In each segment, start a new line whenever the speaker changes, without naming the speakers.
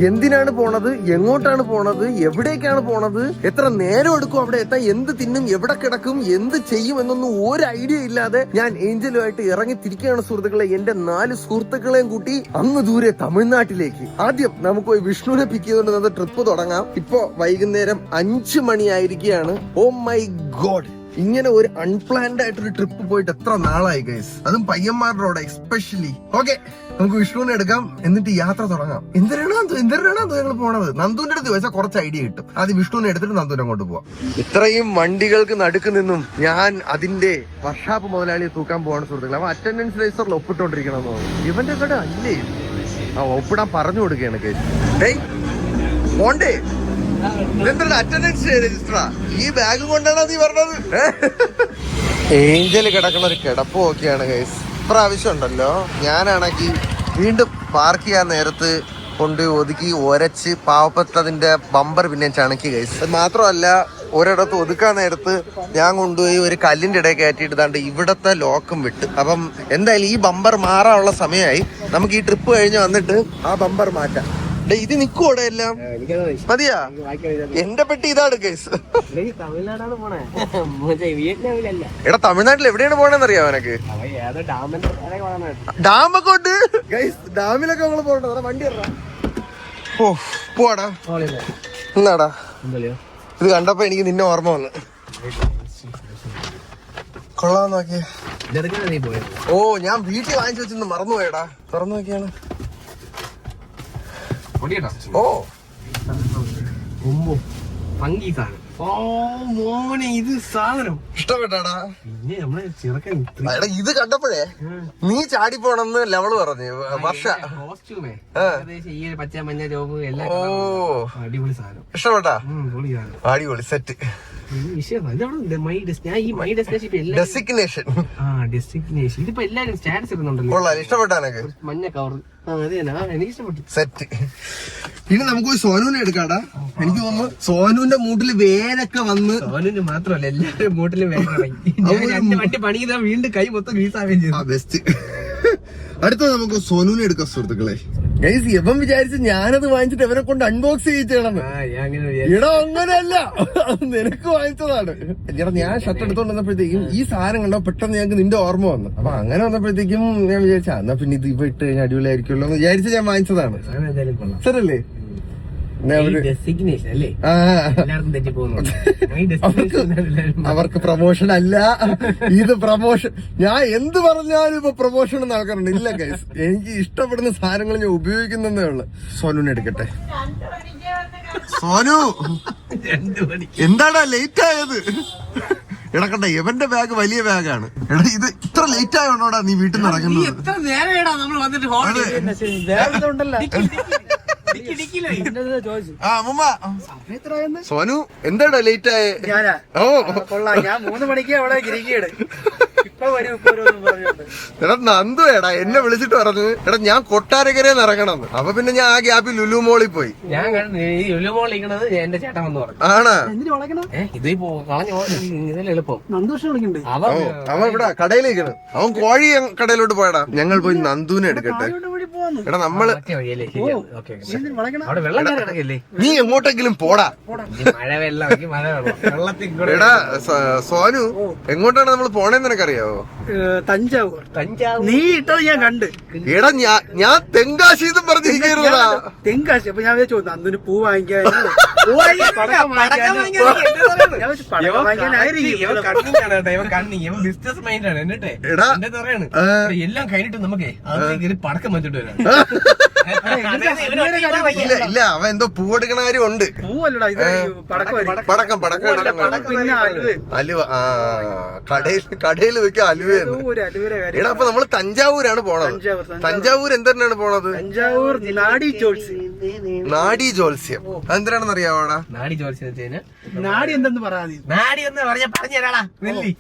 എന്തിനാണ് പോണത്, എങ്ങോട്ടാണ് പോണത്, എവിടേക്കാണ് പോണത്, എത്ര നേരം എടുക്കും അവിടെ എത്താൻ, എന്ത് തിന്നും, എവിടെ കിടക്കും, എന്ത് ചെയ്യും എന്നൊന്നും ഒരു ഐഡിയ ഇല്ലാതെ ഞാൻ ഏഞ്ചലുമായിട്ട് ഇറങ്ങി തിരിക്കുകയാണ് സുഹൃത്തുക്കളെ. എന്റെ 4 സുഹൃത്തുക്കളെയും കൂട്ടി അങ്ങ് ദൂരെ തമിഴ്നാട്ടിലേക്ക്. ആദ്യം നമുക്ക് പോയി വിഷ്ണുവിനെ പിക്ക് ചെയ്തുകൊണ്ട് ട്രിപ്പ് തുടങ്ങാം. ഇപ്പൊ വൈകുന്നേരം 5 മണിയായിരിക്കുകയാണ്. ഓ മൈ ഗോഡ്, ഇങ്ങനെ ഒരു അൺപ്ലാൻഡ് ആയിട്ടൊരു ട്രിപ്പ് പോയിട്ട് എത്ര നാളായി ഗൈസ്, അതും പയ്യന്മാരുടെ റോഡ് എസ്പെഷ്യലി. ഓക്കെ, നമുക്ക് വിഷ്ണുവിനെ എടുക്കാം, എന്നിട്ട് യാത്ര തുടങ്ങാം. എന്തിനാണോ ഞങ്ങൾ പോണത്? നന്ദുവിന്റെ അടുത്ത് ചോദിച്ചാൽ കുറച്ച് ഐഡിയ കിട്ടും. ആദ്യം വിഷ്ണുവിനെ എടുത്തിട്ട് നന്ദുവിനെ അങ്ങോട്ട് പോവാം. ഇത്രയും വണ്ടികൾക്ക് നടുക്ക് നിന്നും ഞാൻ അതിന്റെ വർഷാപ്പ് മുതലാളിയെ തൂക്കാൻ പോവാണ് സുഹൃത്തുക്കളെ. അവൻ അറ്റൻഡൻസ് രജിസ്റ്ററിൽ ഒപ്പിട്ടോണ്ടിരിക്കണമെന്ന് തോന്നുന്നു. ഇവന്റെ കട അല്ലേ ഒപ്പിടാൻ പറഞ്ഞു കൊടുക്കുകയാണ് ഗൈസ്. പോണ്ടേ, ഇതെന്താ അറ്റൻഡൻസ് രജിസ്റ്ററാ? ഈ ബാഗ് കൊണ്ടാണോ നീ പറഞ്ഞത്? ഏഞ്ചല് കിടക്കുന്ന ഒരു കിടപ്പ് ഒക്കെയാണ് ഗൈസ്. ഇപ്രാവശ്യം ഉണ്ടല്ലോ, ഞാനാണെങ്കിൽ വീണ്ടും പാർക്ക് ചെയ്യാൻ നേരത്ത് കൊണ്ട് ഒതുക്കി ഒരച്ച് പാവപ്പെട്ടതിന്റെ ബമ്പർ പിന്നെ ചണക്കി ഗൈസ്. അത് മാത്രമല്ല, ഒരിടത്ത് ഒതുക്കാൻ നേരത്ത് ഞാൻ കൊണ്ടുപോയി ഒരു കല്ലിന്റെ ഇടയിൽ കയറ്റിയിട്ട് ദാണ്ട് ഇവിടത്തെ ലോക്കും വിട്ട്. അപ്പം എന്തായാലും ഈ ബമ്പർ മാറാനുള്ള സമയമായി. നമുക്ക് ഈ ട്രിപ്പ് കഴിഞ്ഞ് വന്നിട്ട് ആ ബമ്പർ മാറ്റാം. ഇത് നിൽക്കൂടെ എല്ലാം മതിയാ? എന്റെ പെട്ടി ഇതാണ് കേസ്. എടാ, തമിഴ്നാട്ടിൽ എവിടെയാണ് പോണെന്ന് അറിയാം എനക്ക്? ഡാമൊക്കെ ഉണ്ട് ഗൈസ്. ഡാമിലൊക്കെ നമ്മള് പോകണ്ട. വണ്ടി പോവാടാ. എന്നാടാ, ഇത് കണ്ടപ്പോ എനിക്ക് നിന്നെ ഓർമ്മ വന്ന്. കൊള്ളാൻ നോക്കിയേ. ഓ, ഞാൻ വീട്ടിൽ വാങ്ങിച്ചു വെച്ചിരുന്നു, മറന്നുപോയടാ. തുറന്നു നോക്കിയാണ്. ഓ മോനെ, ഇത് സാധനം ഇഷ്ടപ്പെട്ടാടാ? ഇത് കണ്ടപ്പോഴേ നീ ചാടിപ്പോണെന്ന് ലെവല് പറഞ്ഞു വർഷ.
പച്ച മഞ്ഞ ജോബ് എല്ലാം.
ഓ,
അടിപൊളി സാധനം.
ഇഷ്ടപ്പെട്ടാ? അടിപൊളി സെറ്റ്. ഡെസിഗ്നേഷൻ
ഇതിപ്പോ എല്ലാരും സ്റ്റാറ്റസ് ഇടുന്നുണ്ടല്ലോ.
കൊള്ളാം, ഇഷ്ടപ്പെട്ടാ എനക്ക്?
മഞ്ഞ കവർ എനിക്ക് ഇഷ്ടപ്പെട്ടു.
സെറ്റ്. ഇനി നമുക്ക് സോനുവിനെ എടുക്കാടാ. എനിക്ക് തോന്നുന്നു സോനുവിന്റെ മൂട്ടില് വേനൊക്കെ വന്ന്.
സോനുവിന് മാത്രമല്ല, എല്ലാവരും മൂട്ടില് വേന വണ്ടി പണിയുന്ന വീണ്ടും കൈ മൊത്തം വീസാവുകയും ചെയ്തു.
ബെസ്റ്റ്. അടുത്ത നമുക്ക് സോനുവിനെ എടുക്കാം സുഹൃത്തുക്കളെ. ഗൈസ്, ഇവൻ വിചാരിച്ച് ഞാനത് വാങ്ങിച്ചിട്ട് ഇവനെ കൊണ്ട് അൺബോക്സ് ചെയ്യിച്ചാണെന്ന്. ഇടാ, അങ്ങനെയല്ല, നിനക്ക് വാങ്ങിച്ചതാണ്. എടാ, ഞാൻ ഷർട്ട് എടുത്തോണ്ട് വന്നപ്പോഴത്തേക്കും ഈ സാധനം കണ്ടോ പെട്ടെന്ന് ഞങ്ങൾക്ക് നിന്റെ ഓർമ്മ വന്നു. അപ്പൊ അങ്ങനെ വന്നപ്പോഴത്തേക്കും ഞാൻ വിചാരിച്ച എന്നാ പിന്നെ ഇത് ഇവ ഇട്ട് കഴിഞ്ഞാൽ അടിപൊളിയായിരിക്കുമല്ലോ എന്ന് വിചാരിച്ച് ഞാൻ വാങ്ങിച്ചതാണ്. ശരിയല്ലേ? അവർക്ക് പ്രൊമോഷൻ അല്ല, ഇത് പ്രൊമോഷൻ. ഞാൻ എന്ത് പറഞ്ഞാലും ഇപ്പൊ പ്രൊമോഷൻ ഒന്നും ആൾക്കാരുണ്ട്. ഇല്ല ഗൈസ്, എനിക്ക് ഇഷ്ടപ്പെടുന്ന സാധനങ്ങൾ ഞാൻ ഉപയോഗിക്കുന്നതേ ഉള്ളു. സോനുവിനെ എടുക്കട്ടെ. സോനു, എന്താടാ ലേറ്റ് ആയത്? എടക്കട്ടെ, ഇവന്റെ ബാഗ് വലിയ ബാഗാണ്. എടാ, ഇത് ഇത്ര ലേറ്റ് ആയോണ്ടാ നീ വീട്ടിൽ നിന്ന് ഇറങ്ങുന്നത്? സോനു, എന്താടാ ലേറ്റ് ആയേ? ഓ,
ഞാൻ 3 മണിക്ക് അവിടെ ഗിരിക്കീട്.
എടാ നന്ദു, എടാ എന്നെ വിളിച്ചിട്ട് പറഞ്ഞു, എടാ ഞാൻ കൊട്ടാരക്കരയിൽ നിന്ന് ഇറങ്ങണം. അപ്പൊ പിന്നെ ഞാൻ ആ ഗ്യാപ്പിൽ ലുലു മോളിൽ പോയി.
ഞാൻ ലുലു മോളിൽ ഇരിക്കണത് എന്റെ ചേട്ടൻ വന്ന് പറഞ്ഞു.
ആണാ?
ഇത് എളുപ്പം.
അവൻ ഇവിടെ കടയിലേക്കാണ്. അവൻ കോഴി കടയിലോട്ട് പോയടാ. ഞങ്ങൾ പോയി നന്ദുവിനെ എടുക്കട്ടെ. എടാ, നമ്മള് നീ എങ്ങോട്ടെങ്കിലും പോടാ. എടാ സോനു, എങ്ങോട്ടാണ് നമ്മൾ പോണേന്ന് നിനക്കറിയാവോ?
തഞ്ചാവൂർ. നീ ഇട്ടത് ഞാൻ കണ്ട്.
എടാ, ഞാൻ തെങ്കാശിന്നും പറഞ്ഞിരിക്കുന്നതാ.
തെങ്കാശി. അപ്പൊ ഞാൻ ചോദിച്ചു നന്ദുന് പൂ വാങ്ങിക്കാൻ. ബിസിനസ് മൈൻഡ് ആണ് എന്നിട്ട് എല്ലാം കഴിഞ്ഞിട്ട് നമുക്ക് പടക്കം വെച്ചിട്ട് വരാം.
ഇല്ല, അവൻ എന്തോ പൂവെടുക്കണ കാര്യം ഉണ്ട്.
പൂവല്ലടാ, ഇത്
പടക്കം. അലുവ. കടയിൽ വെക്കാൻ അലുവയെന്ന്. എടാ, അപ്പൊ നമ്മള് തഞ്ചാവൂരാണ് പോണത്. തഞ്ചാവൂർ എന്തിനാണ് പോണത്?
തഞ്ചാവൂർ നാഡി ജോത്സ്യം.
അതെന്തിനാണെന്ന് അറിയാവോടാ?
നാഡി ജോത്സ്യം നാഡി എന്തെന്ന് പറയാ. നാഡി എന്ന് പറഞ്ഞാടാ.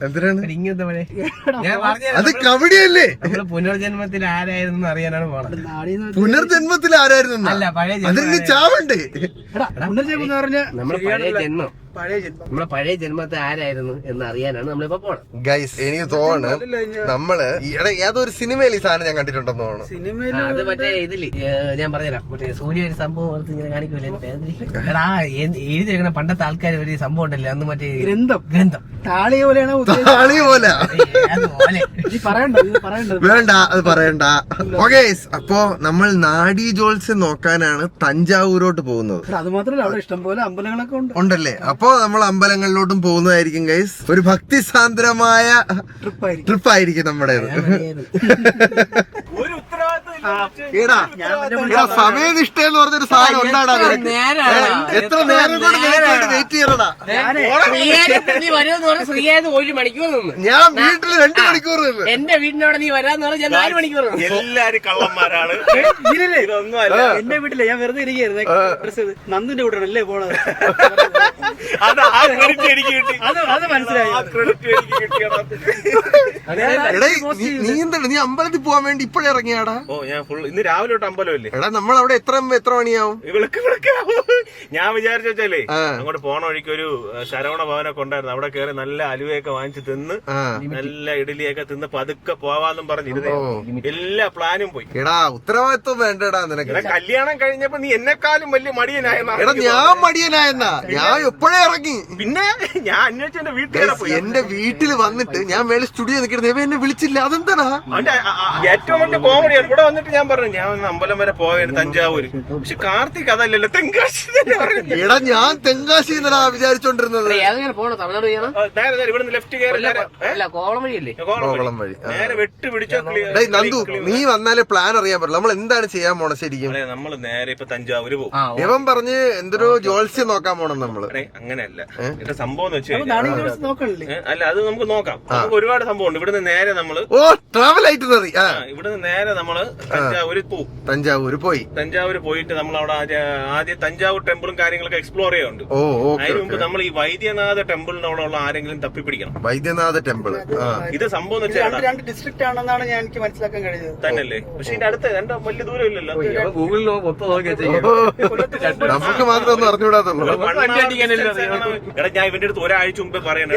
എന്തിനാണ്?
ഇങ്ങനത്തെ
അത് കബഡിയല്ലേ?
നമ്മള് പുനർജന്മത്തിൽ ആരായിരുന്നു അറിയാനാണ് പോണത്.
പുനർജന്മത്തിൽ ആരായിരുന്നു?
അല്ല, പഴയ
അതിന് ചാവണ്ടേ?
പുനർജന്മം എന്ന് പറഞ്ഞാൽ നമ്മള് പഴയ ജന്മം. നമ്മളെ പഴയ ജന്മത്തെ ആരായിരുന്നു എന്ന് അറിയാനാണ് നമ്മളിപ്പോ പോണം.
ഗൈസ് എനിക്ക് തോന്നുന്നു നമ്മള് ഏതൊരു സിനിമയിൽ ഈ സാധനം ഞാൻ കണ്ടിട്ടുണ്ടെന്ന് തോന്നുന്നു.
അത് മറ്റേ ഇതില് ഞാൻ പറഞ്ഞുതരാം, മറ്റേ സൂര്യ ഒരു സംഭവം ഓർത്ത് ഇങ്ങനെ കാണിക്കൂലേ, എടാ എഴുതിയിരിക്കണ പണ്ടത്തെ ആൾക്കാർ ഒരു സംഭവം ഉണ്ടല്ലോ അന്ന്, മറ്റേ ഗ്രന്ഥം
താളി പോലെ വേണ്ട അത് പറയണ്ട. ഓക്കെ, അപ്പോ നമ്മൾ നാഡി ജോത്സ്യം നോക്കാനാണ് തഞ്ചാവൂരോട്ട് പോകുന്നത്.
അത് മാത്രമല്ല അവിടെ ഇഷ്ടംപോലെ അമ്പലങ്ങളൊക്കെ
ഉണ്ടല്ലേ. അപ്പൊ നമ്മൾ അമ്പലങ്ങളിലോട്ടും പോകുന്നതായിരിക്കും ഗൈസ്. ഒരു ഭക്തിസാന്ദ്രമായ ട്രിപ്പായിരിക്കും നമ്മുടേത്. സമയനിഷ്ഠ എന്ന് പറഞ്ഞൊരു സാധനം ഉണ്ടാടാ. എത്ര നേരം കൊണ്ട് വെയിറ്റ് ചെയ്യണടാ.
ഒരു മണിക്കൂർ നിന്ന്
ഞാൻ വീട്ടിൽ 2 മണിക്കൂർ നിന്ന്.
എന്റെ വീടിനോട് നീ വരാന്ന് പറഞ്ഞാൽ 4 മണിക്കൂർ.
എല്ലാരും കള്ളന്മാരാണ്.
എന്റെ വീട്ടിലെ ഞാൻ വെറുതെ ഇരിക്കുകയായിരുന്നു. നന്ദിന്റെ കൂടെ അല്ലേ പോണത്.
അത് ആ ക്രെഡിറ്റ് എനിക്ക് കിട്ടി.
അത് മനസ്സിലായി.
ആ ക്രെഡിറ്റ് എനിക്ക് കിട്ടിയതാ.
നീ എന്താണ് നീ അമ്പലത്തിൽ പോവാൻ വേണ്ടി ഇപ്പോഴേ ഇറങ്ങിയാടാ?
ഓ ഞാൻ ഫുൾ ഇന്ന് രാവിലെ തൊട്ട് അമ്പലമല്ലേ.
എടാ നമ്മൾ അവിടെ എത്ര മണിയാവും?
ഞാൻ വിചാരിച്ചു വെച്ചാലേ അങ്ങോട്ട് പോണ വഴിക്ക് ഒരു ശരവണ ഭവനൊക്കെ ഉണ്ടായിരുന്നു. അവിടെ കയറി നല്ല അലുവയൊക്കെ വാങ്ങിച്ച് തിന്ന് നല്ല ഇഡലിയൊക്കെ തിന്ന് പതുക്കെ പോവാന്നും പറഞ്ഞിരുന്നേ. എല്ലാ പ്ലാനും പോയി.
എടാ ഉത്തരവാദിത്വം വേണ്ടടാ നിനക്ക്.
കല്യാണം കഴിഞ്ഞപ്പോ നീ എന്നെക്കാളും വലിയ മടിയനായെന്നാ.
എടാ ഞാൻ മടിയനായെന്നാ. ഞാൻ എപ്പോഴേ ഇറങ്ങി.
പിന്നെ ഞാൻ അന്വേഷിച്ച എന്റെ വീട്ടുകാരെ പോയി.
എന്റെ വീട്ടിൽ വന്നിട്ട് ഞാൻ മേലെ സ്റ്റുഡിയോ നിൽക്കുന്നത് എന്നെ വിളിച്ചില്ല. അതെന്താടാ?
അവന്റെ ഏറ്റവും വലിയ കോമഡിയാണ്. ഇവിടെ വന്നിട്ട് ഞാൻ പറഞ്ഞു ഞാൻ ഒന്ന് അമ്പലം വരെ പോവായിരുന്നു തഞ്ചാവൂര്. പക്ഷെ കാർത്തിക് അതല്ലല്ലോ, തെങ്കാശി.
എടാ ഞാൻ തെങ്കാശി എന്നടാ വിചാരിച്ചോണ്ടിരുന്നത്.
ഇവിടുന്ന് ലെഫ്റ്റ് കയറി
കോളം
വഴി
നേരെ വെട്ട് പിടിച്ചോ.
നന്ദു നീ വന്നാലേ പ്ലാൻ അറിയാൻ പറ്റില്ല. നമ്മൾ എന്താണ് ചെയ്യാൻ പോണ ശരിക്കും?
നമ്മള് നേരെ ഇപ്പൊ തഞ്ചാവൂര് പോകും.
ഇവൻ പറഞ്ഞ് എന്തൊരു ജോത്സ്യം നോക്കാൻ പോണം നമ്മള്.
അങ്ങനെയല്ല എന്റെ സംഭവം എന്ന് വെച്ചാൽ അല്ല അത് നമുക്ക് നോക്കാം. നമുക്ക് ഒരുപാട് സംഭവം ഉണ്ട്. ഇവിടുന്ന് നേരെ നമ്മള്
ട്രാവൽ ആയിട്ട്
ഇവിടുന്ന് നേരെ നമ്മള് തഞ്ചാവൂര് പോകും. തഞ്ചാവൂര് പോയിട്ട് നമ്മൾ അവിടെ ആദ്യം തഞ്ചാവൂർ ടെമ്പിളും കാര്യങ്ങളൊക്കെ എക്സ്പ്ലോർ ചെയ്യാറുണ്ട്. അതിന് മുമ്പ് നമ്മൾ ഈ വൈദ്യനാഥ ടെമ്പിളിന്റെ അവിടെ ഉള്ള ആരെങ്കിലും തപ്പിപ്പിടിക്കണം.
വൈദ്യനാഥ ടെമ്പിൾ
ഇത് സംഭവം എന്ന് വെച്ചാൽ
2 ഡിസ്ട്രിക്ട് ആണെന്നാണ് ഞാൻ എനിക്ക് മനസ്സിലാക്കാൻ കഴിഞ്ഞത്.
തന്നെയല്ലേ? പക്ഷെ ഇതിന്റെ അടുത്ത് രണ്ടോ വലിയ ദൂരം ഇല്ലല്ലോ.
ഗൂഗിളിൽ മൊത്തം നോക്കിയാ
നമുക്ക് മാത്രം ഒന്നും അറിഞ്ഞുകൂടാത്തുള്ളൂ.
എടാ ഞാൻ ഇവന്റെ അടുത്ത് ഒരാഴ്ച മുമ്പേ പറയണേ.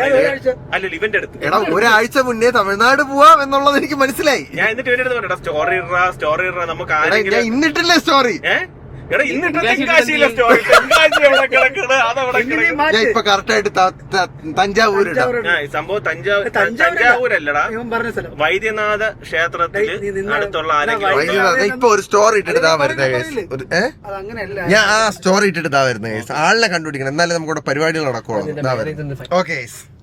അല്ലല്ലോ ഇവന്റെ അടുത്ത്.
എടാ ഒരാഴ്ച മുന്നേ തമിഴ്നാട് പോവാം എന്നുള്ളത് എനിക്ക് മനസ്സിലായി.
ഞാൻ എന്നിട്ട് ഇവന്റെ അടുത്ത് പറയടാ സ്റ്റോറി ഇട നമുക്ക് ആരെങ്കിലും.
ഞാൻ ഇന്നിട്ടില്ലേ സ്റ്റോറി?
എടാ ഇന്നിട്ട് തെങ്കാശിയിലെ സ്റ്റോറി. തെങ്കാശി എവിടെ കിടക്കണ്? അതവിടെ
ഞാൻ ഇപ്പൊ കറക്റ്റ് ആയിട്ട് തഞ്ചാവൂർ
സംഭവം. തഞ്ചാവൂരല്ലടാ, വൈദ്യനാഥ ക്ഷേത്രത്തിൽ അടുത്തുള്ള ആരെങ്കിലും.
ഇപ്പൊ ഒരു സ്റ്റോറി ഇട്ടിട്ട് വരുന്നത്. ഞാൻ ആ സ്റ്റോറി ഇട്ടിട്ട് വരുന്നത്. ആളിനെ കണ്ടുപിടിക്കണം, എന്നാലേ നമുക്കിവിടെ പരിപാടികൾ നടക്കുള്ളൂ. ഓക്കെ,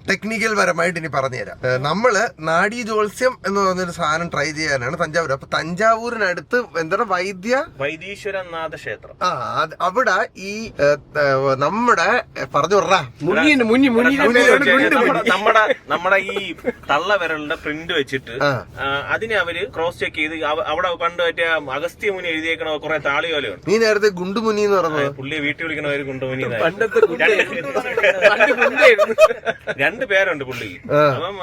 ടെക്നിക്കൽ പരമായിട്ട് ഇനി പറഞ്ഞുതരാം. നമ്മള് നാഡി ജോത്സ്യം എന്ന് പറഞ്ഞൊരു സാധനം ട്രൈ ചെയ്യാനാണ് തഞ്ചാവൂർ. അപ്പൊ തഞ്ചാവൂരിനടുത്ത് എന്താണ്
വൈദ്യീശ്വരനാഥ ക്ഷേത്രം.
അവിടെ ഈ നമ്മുടെ പറഞ്ഞു
നമ്മുടെ ഈ തള്ളവിരലിന്റെ പ്രിന്റ് വെച്ചിട്ട് അതിനെ അവര് ക്രോസ് ചെക്ക് ചെയ്ത് അവിടെ പണ്ട് മറ്റേ അഗസ്ത്യമുനി എഴുതിയേക്കണ കുറെ താളിയോലയുണ്ട്.
നീ നേരത്തെ ഗുണ്ടുമുനി എന്ന് പറഞ്ഞത്
പുള്ളിയെ വീട്ടിൽ വിളിക്കണവര് ഗുണ്ടുമുനി. 2 പേരുണ്ട് പുള്ളിക്ക്. അപ്പം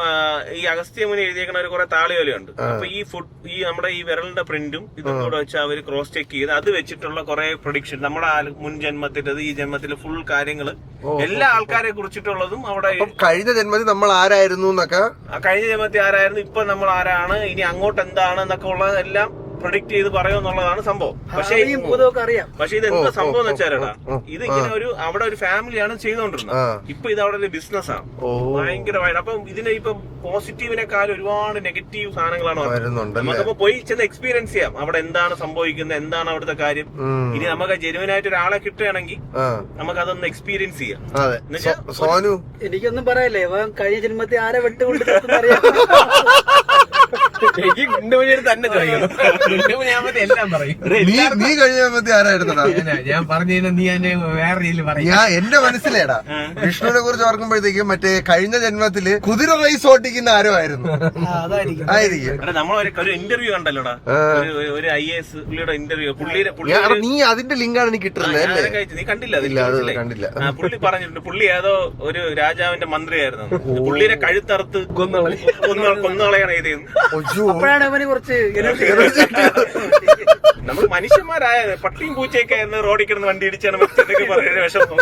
ഈ അഗസ്ത്യമുനി എഴുതിയേക്കണ ഒരു കുറെ താളിയോലയുണ്ട്. അപ്പൊ ഈ നമ്മുടെ ഈ വിരലിന്റെ പ്രിന്റും ഇതും കൂടെ വെച്ച് അവര് ക്രോസ് ചെക്ക് ചെയ്ത് അത് വെച്ചിട്ടുള്ള കുറെ പ്രൊഡിക്ഷൻ നമ്മുടെ മുൻ ജന്മത്തിൻ്റെത് ഈ ജന്മത്തിലെ ഫുൾ കാര്യങ്ങള് എല്ലാ ആൾക്കാരെ കുറിച്ചിട്ടുള്ളതും അവിടെ.
കഴിഞ്ഞ ജന്മത്തിൽ നമ്മൾ ആരായിരുന്നു എന്നൊക്കെ,
കഴിഞ്ഞ ജന്മത്തിൽ ആരായിരുന്നു, ഇപ്പൊ നമ്മൾ ആരാണ്, ഇനി അങ്ങോട്ട് എന്താണ് എന്നൊക്കെ ഉള്ളതെല്ലാം പ്രൊഡിക്ട് ചെയ്ത് പറയുമെന്നുള്ളതാണ് സംഭവം. പക്ഷെ ഇത് എന്താ സംഭവം എന്ന് വെച്ചാലടാ, ഇത് ഇങ്ങനെ അവിടെ ഒരു ഫാമിലിയാണ് ചെയ്തുകൊണ്ടിരുന്നത്. ഇപ്പൊ ഇത് അവിടെ ഒരു ബിസിനസ്സാണ് ഭയങ്കരമായിട്ട്. അപ്പം ഇതിനെ ഇപ്പം പോസിറ്റീവിനെക്കാളും ഒരുപാട് നെഗറ്റീവ് സാധനങ്ങളാണ് വരുന്നത്. നമുക്കപ്പോ പോയി ചെന്ന് എക്സ്പീരിയൻസ് ചെയ്യാം അവിടെ എന്താണ് സംഭവിക്കുന്നത്, എന്താണ് അവിടുത്തെ കാര്യം. ഇനി നമുക്ക് ജെനുവിനായിട്ട് ഒരാളെ കിട്ടുകയാണെങ്കിൽ നമുക്ക് അതൊന്ന് എക്സ്പീരിയൻസ് ചെയ്യാം.
സോനു
എനിക്കൊന്നും പറയല്ലേ, കഴിഞ്ഞ ജന്മത്തിൽ ആരെ വെട്ടുകൊണ്ട്
എനിക്ക് ഗുണ്ടുമണിയുടെ തന്നെ ചോദിക്കണം. എല്ലാം പറയും.
നീ കഴിഞ്ഞ ജന്മത്തിൽ ആരായിരുന്നടാ?
ഞാൻ പറഞ്ഞു നീ എന്നെ വേറെ രീതിയിൽ പറയും.
ഞാൻ എന്റെ മനസ്സിലേടാ വിഷ്ണുവിനെ കുറിച്ച് ഓർക്കുമ്പോഴത്തേക്കും മറ്റേ കഴിഞ്ഞ ജന്മത്തില് കുതിര റേസ് ഓട്ടിക്കുന്ന ആരോ ആയിരുന്നു. ആയിരിക്കും.
നമ്മളൊരു ഇന്റർവ്യൂ കണ്ടല്ലോടാ, ഒരു IAS പുള്ളിയുടെ ഇന്റർവ്യൂ.
നീ അതിന്റെ ലിങ്കാണ് എനിക്ക് കിട്ടുന്നത്.
നീ കണ്ടില്ല? കണ്ടില്ല. പുള്ളി പറഞ്ഞിട്ടുണ്ട് പുള്ളി ഏതോ ഒരു രാജാവിന്റെ മന്ത്രിയായിരുന്നു. പുള്ളിയുടെ കഴുത്തറുത്ത് കൊന്നുകളയാണ് ചെയ്തത്.
അപ്പോഴാണ് അവന് കുറച്ച്
നമ്മൾ മനുഷ്യന്മാരായ പട്ടിയും പൂച്ചയൊക്കെ എന്ന് റോഡിൽ കിടന്ന് വണ്ടി ഇടിച്ചാണ് മറ്റൊക്കെ പറയുന്ന വിഷമം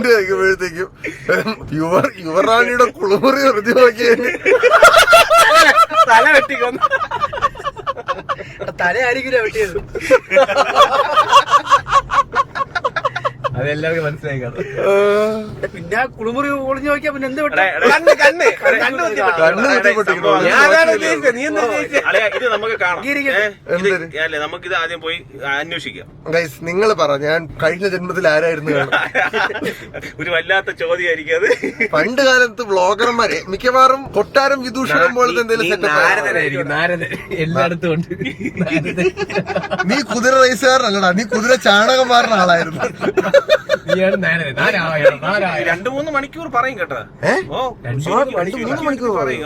കേൾക്കുമ്പോഴത്തേക്കും യുവറാണിയുടെ കുളിമുറി എറിഞ്ഞു നോക്കിയതിന്
തല വെട്ടിക്കൊന്നു.
തലയായിരിക്കില്ല വെട്ടിയത്.
അതെല്ലാവർക്കും മനസ്സിലായി കാണും.
പിന്നെ കുളിമുറി ഒളിഞ്ഞു നോക്കിയാ പിന്നെ എന്ത് വെട്ടാ?
ഇത് നമുക്ക് കാണാം. അല്ലെ നമുക്കിത് ആദ്യം പോയി അന്വേഷിക്കാം.
നിങ്ങൾ പറ, ഞാൻ കഴിഞ്ഞ ജന്മത്തിൽ ആരായിരുന്നു?
ഒരു വല്ലാത്ത ചോദ്യമായിരിക്കും അത്.
പണ്ട് കാലത്ത് വ്ളോഗർമാരെ മിക്കവാറും കൊട്ടാരം വിദൂഷണം പോലത്തെ എന്തെങ്കിലും സെറ്റപ്പ്.
എല്ലായിടത്തും ഉണ്ട്.
നീ കുതിര റേസുകാരനല്ലടാ, നീ കുതിര ചാണകം മാറുന്ന ആളായിരുന്നു.
2-3 മണിക്കൂർ പറയും കേട്ടോ.
3 മണിക്കൂർ പറയും.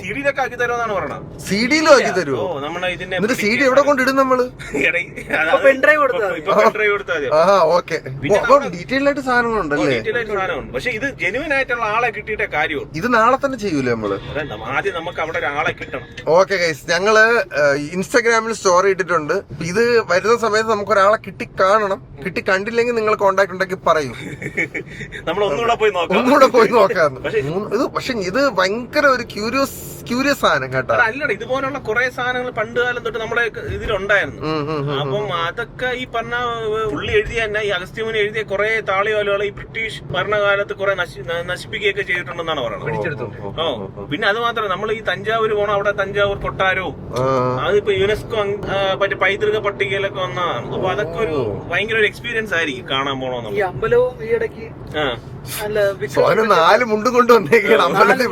സിഡിയിലൊക്കെ ആക്കി തരുമെന്നാണ് പറയണത്.
സിഡിയിലും ആക്കി തരുമോ?
നമ്മളെ ഇതിന്റെ
എന്നിട്ട് സിഡി എവിടെ കൊണ്ടിടും നമ്മള്?
പെൻഡ്രൈവ് കൊടുത്താൽ
ഓക്കെ. അപ്പൊ ഡീറ്റെയിൽ ആയിട്ട് സാധനങ്ങളുണ്ടല്ലേ?
പക്ഷെ ഇത് ജെനുവിൻ ആയിട്ടുള്ള ആളെ കിട്ടിയിട്ടേ കാര്യമുള്ളൂ.
ഇത് നാളെ തന്നെ ചെയ്യൂലേ നമ്മള്?
ആദ്യം നമുക്ക് അവിടെ ഒരാളെ കിട്ടണം.
ഓക്കെ ഗൈസ്, ഞങ്ങള് ഇൻസ്റ്റാഗ്രാമിൽ സ്റ്റോറി ഇട്ടിട്ടുണ്ട്. ഇത് വരുന്ന സമയത്ത് നമുക്ക് ഒരാളെ കിട്ടി കാണണം. കിട്ടി കണ്ടില്ലെങ്കിൽ നിങ്ങൾ കോണ്ടാക്ട് ഉണ്ടെങ്കിൽ പറയൂ,
നമ്മൾ ഒന്നുകൂടെ
പോയി നോക്കാന്ന്. പക്ഷെ ഇത് ഭയങ്കര ഒരു ക്യൂരിയസ് സാധനം കേട്ടോ.
അല്ലട, ഇതുപോലുള്ള കുറെ സാധനങ്ങൾ പണ്ട് കാലം തൊട്ട് നമ്മുടെ ഇതിലുണ്ടായിരുന്നു. അപ്പം അതൊക്കെ ഈ പറഞ്ഞ പുള്ളി എഴുതിയ തന്നെ, ഈ അഗസ്ത്യമുനി എഴുതിയ കുറെ താളിയോലുകൾ ഈ ബ്രിട്ടീഷ് ഭരണകാലത്ത് കുറെ നശിപ്പിക്കുകയൊക്കെ ചെയ്തിട്ടുണ്ടെന്നാണ് പറയുന്നത്. പിന്നെ അത് മാത്രമല്ല, നമ്മൾ ഈ തഞ്ചാവൂര് പോകണം, അവിടെ തഞ്ചാവൂർ കൊട്ടാരവും അതിപ്പോ യുനെസ്കോ മറ്റേ പൈതൃക പട്ടികയിലൊക്കെ വന്നതാണ്. അപ്പൊ അതൊക്കെ ഒരു ഭയങ്കര ഒരു എക്സ്പീരിയൻസ് ആയിരിക്കും കാണാൻ പോണോന്നുള്ളത്.
ഈ അമ്പലവും ഈ ഇടയ്ക്ക്
4 മുണ്ടും കൊണ്ടുവന്നേക്കാണ് അമ്പലത്തിൽ.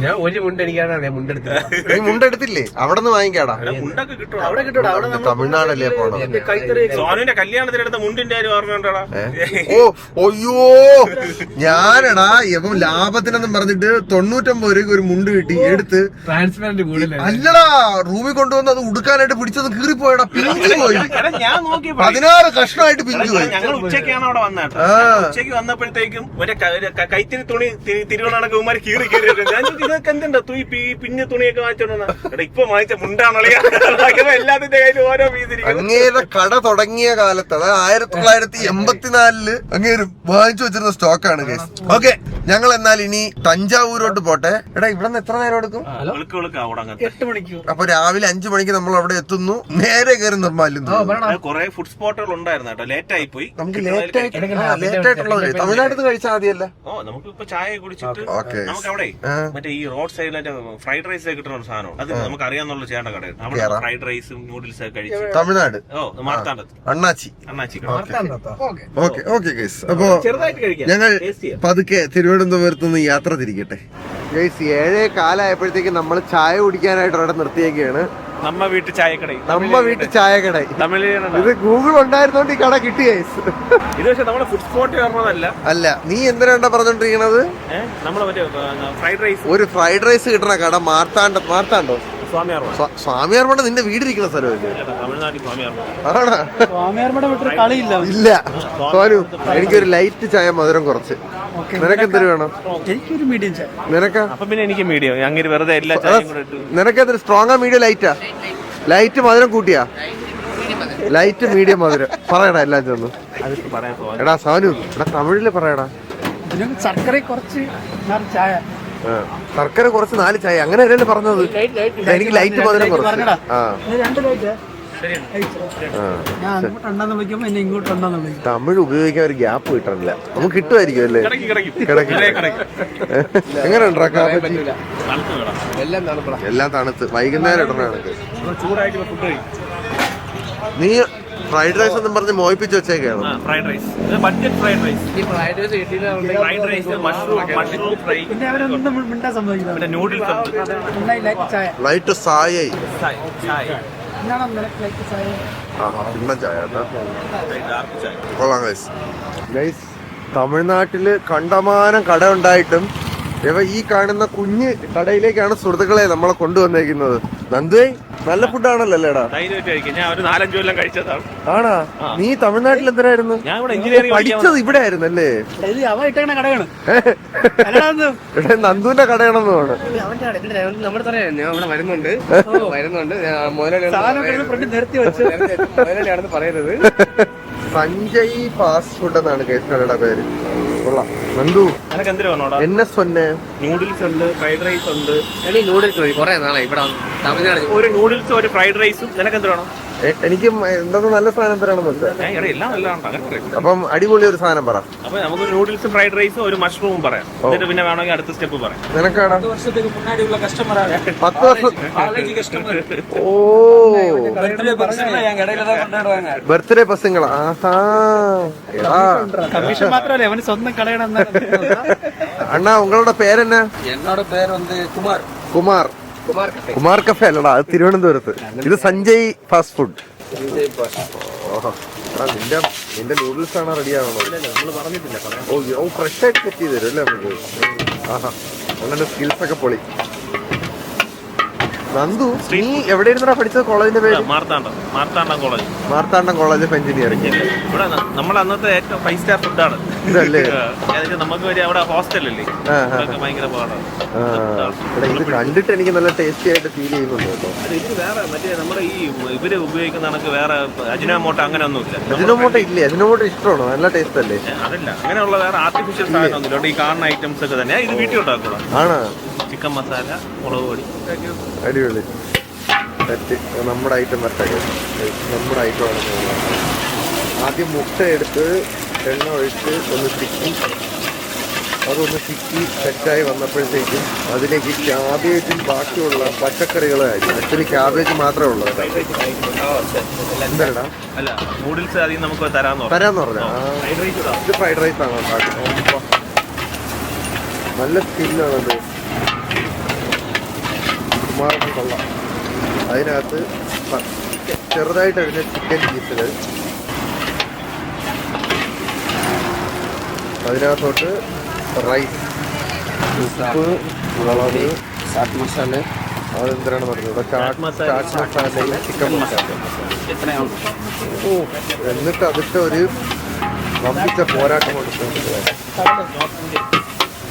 ഞാൻ ഒരു മുണ്ടെടുക്കാണ് ഞാൻ മുണ്ടെടുത്തത്.
നീ മുണ്ടെടുത്തില്ലേ? അവിടെ നിന്ന് വാങ്ങിക്കാടാ.
മുണ്ടൊക്കെ കിട്ടും.
അവിടെ കിട്ടും. അവിടെ
തമിഴ്നാടല്ലേ പോണം.
സോനുവിന്റെ കല്യാണത്തിനെടുത്ത മുണ്ടിന്റെ കാര്യം ഓർമ്മയുണ്ടോടാ?
അയ്യോ, ഞാനടാ ഇപ്പം ലാഭത്തിനെന്നും പറഞ്ഞിട്ട് 99 രൂപയ്ക്ക് ഒരു മുണ്ട് കിട്ടി. എടുത്ത്
ട്രാൻസ്പെറന്റ്
അല്ലടാ, റൂമിൽ കൊണ്ടുവന്ന് അത് ഉടുക്കാനായിട്ട് പിടിച്ചത് കീറിപ്പോയടാ, പിഞ്ചു പോയി.
ഞാൻ നോക്കി
16 കഷ്ണമായിട്ട് പിഞ്ചു പോയി.
ഞങ്ങൾ ഉച്ചയ്ക്കാണ് അവിടെ വന്നത്. ഉച്ചയ്ക്ക് വന്നപ്പോഴത്തേക്കും ഒരു കൈത്തിന് തുണി തിരുവണ്ണാണൊക്കെ ഉമാര് കീറി ഞാൻ ഇതൊക്കെ എന്തുണ്ടോ പിഞ്ഞ തുണിയൊക്കെ വാങ്ങിച്ചോണ്ടാ. ഇപ്പൊ വാങ്ങിച്ച മുണ്ടാണല്ലേ എല്ലാത്തിന്റെ കയ്യിലും ഓരോ പീസിരിക്കും.
അങ്ങേരെ കട തുടങ്ങിയ കാലത്ത്, അതായത് 1984 അങ്ങേര് വാങ്ങിച്ചു വെച്ചിരുന്ന സ്റ്റോക്കാണ് കേസ്. ഓക്കെ, ഞങ്ങൾ എന്നാൽ ഇനി തഞ്ചാവൂരോട്ട് പോട്ടെ. എടാ, ഇവിടെ നിന്ന് എത്ര നേരം എടുക്കും?
8 മണിക്കൂർ.
അപ്പൊ രാവിലെ 5 മണിക്ക് നമ്മൾ അവിടെ എത്തുന്നു. നേരെ കയറി നിർമ്മാല്യം.
കുറെ ഫുഡ് സ്പോട്ടുകൾ ഉണ്ടായിരുന്നു കേട്ടോ. ലേറ്റ് ആയി പോയി.
നമുക്ക് ലേറ്റ് ആയിട്ടുള്ളത് തമിഴ്നാട്ടിൽ നിന്ന് കഴിച്ചാൽ മതിയല്ല?
നമുക്ക് ഇപ്പൊ ചായ കുടിച്ചിട്ട് നമുക്ക് അവിടെ മറ്റേ ഈ റോഡ് സൈഡിലെ ഫ്രൈഡ് റൈസ് കിട്ടുന്ന ഒരു സാധനം, അത് നമുക്ക് അറിയാന്നുള്ള ചേട്ട കടയാണ്. അവിടെ ഫ്രൈഡ് റൈസും നൂഡിൽസ് ഒക്കെ കഴിച്ചു.
തമിഴ്നാട്
മാർത്താണ്ഡത്ത്
അണ്ണാച്ചി. ഓക്കെ ഗൈസ്, അപ്പൊ
ചെറുതായിട്ട് കഴിക്കാം.
ഞങ്ങൾ പതുക്കെ തിരുവനന്തപുരത്ത് നിന്ന് യാത്ര തിരിക്കട്ടെ ഗൈസ്. 7:15 നമ്മൾ ചായ കുടിക്കാനായിട്ട് അവിടെ നിർത്തിയേക്കാണ്.
നമ്മ വീട്ടു ചായക്കട.
ഇത് ഗൂഗിൾ ഉണ്ടായിരുന്നോണ്ട് ഈ കട കിട്ടി ഗൈസ്.
ഇത് പക്ഷെ നമ്മുടെ ഫുഡ് സ്പോട്ട് പറഞ്ഞതല്ല.
അല്ല, നീ എന്തിനാ പറഞ്ഞോണ്ടിരിക്കണത്?
നമ്മള് മറ്റേ ഫ്രൈഡ് റൈസ്,
ഒരു ഫ്രൈഡ് റൈസ് കിട്ടണ കട മാർത്താണ്ടോ? സ്വാമിയാർമഠ നിന്റെ വീടിരിക്കുന്ന സ്ഥലമല്ലേ? ആണോ? ഇല്ല സോനു, എനിക്കൊരു ലൈറ്റ് ചായ മധുരം കുറച്ച്. നിനക്ക് എന്തൊരു വേണം?
എനിക്കൊരു മീഡിയം ചായ.
നിനക്കാ?
അപ്പൊ പിന്നെ എനിക്ക് മീഡിയം. അങ്ങനെ വെറുതെ എല്ലാ
നിനക്കെന്തൊരു സ്ട്രോങ്ങാ മീഡിയം ലൈറ്റാ? ലൈറ്റ് മധുരം കൂട്ടിയാ? ലൈറ്റ് മീഡിയം മധുരം പറയടാ എല്ലാം ചെന്ന്. എടാ സോനു, എടാ തമിഴില് പറയടാ.
ശർക്കര കുറച്ച് ചായ.
ശർക്കര കുറച്ച് 4 ചായ, അങ്ങനെ അല്ലല്ലോ പറഞ്ഞത്. എനിക്ക് ലൈറ്റ് മധുരം കുറച്ച്. തമിഴ് ഉപയോഗിക്കാൻ ഒരു ഗ്യാപ്പ് കിട്ടണില്ല. നമുക്ക് കിട്ടുമായിരിക്കും അല്ലേ? എങ്ങനെയുണ്ടാ കാപ്പി? എല്ലാം തണുത്ത് വൈകുന്നേരം ഇടണ. നീ ഫ്രൈഡ് റൈസ് ഒന്നും പറഞ്ഞ് മോഹിപ്പിച്ച് വെച്ചേക്കാണ്.
Fried rice, budget fried rice, fried rice, mushroom fry, പിന്നെ നൂഡിൽസ്,
ലൈറ്റ് ചായ. കൊള്ളാം ഗൈസ്. ഗൈസ്, തമിഴ്നാട്ടില് കണ്ടമാനം കട ഉണ്ടായിട്ടും ഈ കാണുന്ന കുഞ്ഞ് കടയിലേക്കാണ് സുഹൃത്തുക്കളെ നമ്മളെ കൊണ്ടുവന്നേക്കുന്നത്. നന്ദുവേ നല്ല ഫുഡാണല്ലോ അല്ലേടാ?
ധൈര്യമായിട്ട് കഴിക്കാം. ഞാൻ ഒരു 4-5 കൊല്ലം കഴിച്ചതാണ്.
ആണാ? നീ തമിഴ്നാട്ടിൽ എന്തിനായിരുന്നു?
ഞാൻ ഇവിടെ എഞ്ചിനീയറിംഗ്
പഠിച്ചത് ഇവിടെ ആയിരുന്നു അല്ലേ?
അവ ഇട്ടേക്കണ കടയാണ്
ഇവിടെ നന്ദുവിന്റെ കടയാണെന്ന് തോന്നുന്നു.
നമ്മുടെ പറയാം ഞാൻ ഇവിടെ വരുന്നുണ്ട്
നിർത്തി വെച്ച്
മുതലാളിയാണെന്ന് പറയുന്നത്.
സഞ്ജയ് ഫാസ്റ്റ് ഫുഡ് എന്നാണ് കേസുകളുടെ പേര്. കൊള്ളാം. നന്ദു
നിനക്ക് എന്തിനു വന്നോടാ?
എന്നെ സൊന്നെ
നൂഡിൽസ് ഉണ്ട്, ഫ്രൈഡ് റൈസ് ഉണ്ട്.
നൂഡിൽസ് മതി, കുറെ നാളെ ഇവിടെ തമിഴ്നാട്.
ഒരു നൂഡിൽസും ഒരു ഫ്രൈഡ് റൈസും. നിനക്ക് എന്ത് വേണം?
എനിക്ക് എന്താ നല്ല സാധനം തരാണെന്ന് വെച്ചാൽ.
എല്ലാം നല്ലതാണ്. അങ്ങനെ പറയും.
അപ്പം അടിപൊളി ഒരു സാധനം പറ.
അപ്പൊ നമുക്ക് നൂഡിൽസും ഫ്രൈഡ് റൈസും ഒരു മഷ്റൂമും പറയാം. എന്നിട്ട് പിന്നെ വേണമെങ്കിൽ അടുത്ത സ്റ്റെപ്പ് പറയാം.
നിനക്കാടാ? 10 വർഷം. ഓ ബർത്ത്ഡേ പസങ്ങളാ? ആഹാ.
കമ്മീഷൻ മാത്രമല്ലേ അവന് സ്വന്തം കടയാണ്.
അണ്ണാ ഉങ്ങളുടെ പേരെന്നാ?
എന്നോട് പേര് കുമാർ.
കുമാർ. കുമാർ കഫേ അല്ലടാ, അത് തിരുവനന്തപുരത്ത്. ഇത് സഞ്ജയ് ഫാസ്റ്റ് ഫുഡ്. നിന്റെ നൂഡിൽസ് ആണ് റെഡി ആവണോ? ഓ ഫ്രഷ് ആയിട്ട് സെറ്റ് ചെയ്ത് തരും അല്ലേ നമുക്ക്? ആഹാ, അങ്ങനെ സ്കിൽസ് ഒക്കെ പൊളി. നന്ദു നീ എവിടെ ഇരുന്നാ പഠിച്ചത്? കോളേജിന്റെ പേര്?
Marthandam
college of engineering.
ഇവിടെ നമ്മൾ അന്നത്തെ ഏറ്റവും 5 സ്റ്റാർ ഫുഡാണ്
ഇതല്ലേ?
നമുക്ക് അവിടെ ഹോസ്റ്റലല്ലേ, ഭയങ്കര പാടാണ്.
ഇത് കണ്ടിട്ട് എനിക്ക് നല്ല ടേസ്റ്റി ആയിട്ട് ഫീൽ ചെയ്യുന്നുണ്ട് കേട്ടോ.
ഇത് വേറെ മറ്റേ നമ്മുടെ ഈ ഇവര് ഉപയോഗിക്കുന്ന കണക്ക് വേറെ അജിനോമോട്ടോ അങ്ങനെ ഒന്നുമില്ല.
അജിനോമോട്ടോ ഇല്ലേ? അജിനോമോട്ടോ ഇഷ്ടമാണോ? നല്ല ടേസ്റ്റ് അല്ലേ?
അതല്ല, അങ്ങനെയുള്ള വേറെ ആർട്ടിഫിഷ്യൽ സാധനം ഒന്നുമില്ല. ഈ കാണുന്ന ഐറ്റംസ് ഒക്കെ തന്നെ ഇത് വീട്ടിൽ ഉണ്ടാക്കുക.
ആണ്.
ചിക്കൻ മസാല, മുളക് പൊടി.
അടിപൊളി. നമ്മുടെ ഐറ്റം വരട്ടെ. നമ്മുടെ ഐറ്റമാണ്. ആദ്യം മുട്ട എടുത്ത് എണ്ണ ഒഴിച്ച് ഒന്ന് ചിക്കി, അതൊന്ന് ചിക്കി സെറ്റായി വന്നപ്പോഴത്തേക്കും അതിലേക്ക് ക്യാബേജും ബാക്കിയുള്ള പച്ചക്കറികളായിരിക്കും. ആക്ച്വലി ക്യാബേജ് മാത്രമേ ഉള്ളൂ. എന്താടാ?
അല്ല, നൂഡിൽസ് അധികം നമുക്ക് തരാന്ന്
പറഞ്ഞാ ഇത് ഫ്രൈഡ് റൈസ് ആണോ? നല്ല സ്കില്ലാണത്. കുമാറിന് കൊള്ളാം. അതിനകത്ത് ചെറുതായിട്ട് അരിഞ്ഞ ചിക്കൻ പീസുകൾ, അതിനകത്തോട്ട് റൈസ്, ഉപ്പ്, മുളക്,
ചാറ്റ് മസാല,
അതെന്തിനാണ് പറഞ്ഞത്? ചാറ്റ് മസാലയും ചിക്കൻ മസാല. ഓ, എന്നിട്ട് അതിട്ട് ഒരു വമ്പിച്ച പോരാട്ടം കൊടുക്കുന്നുണ്ട്.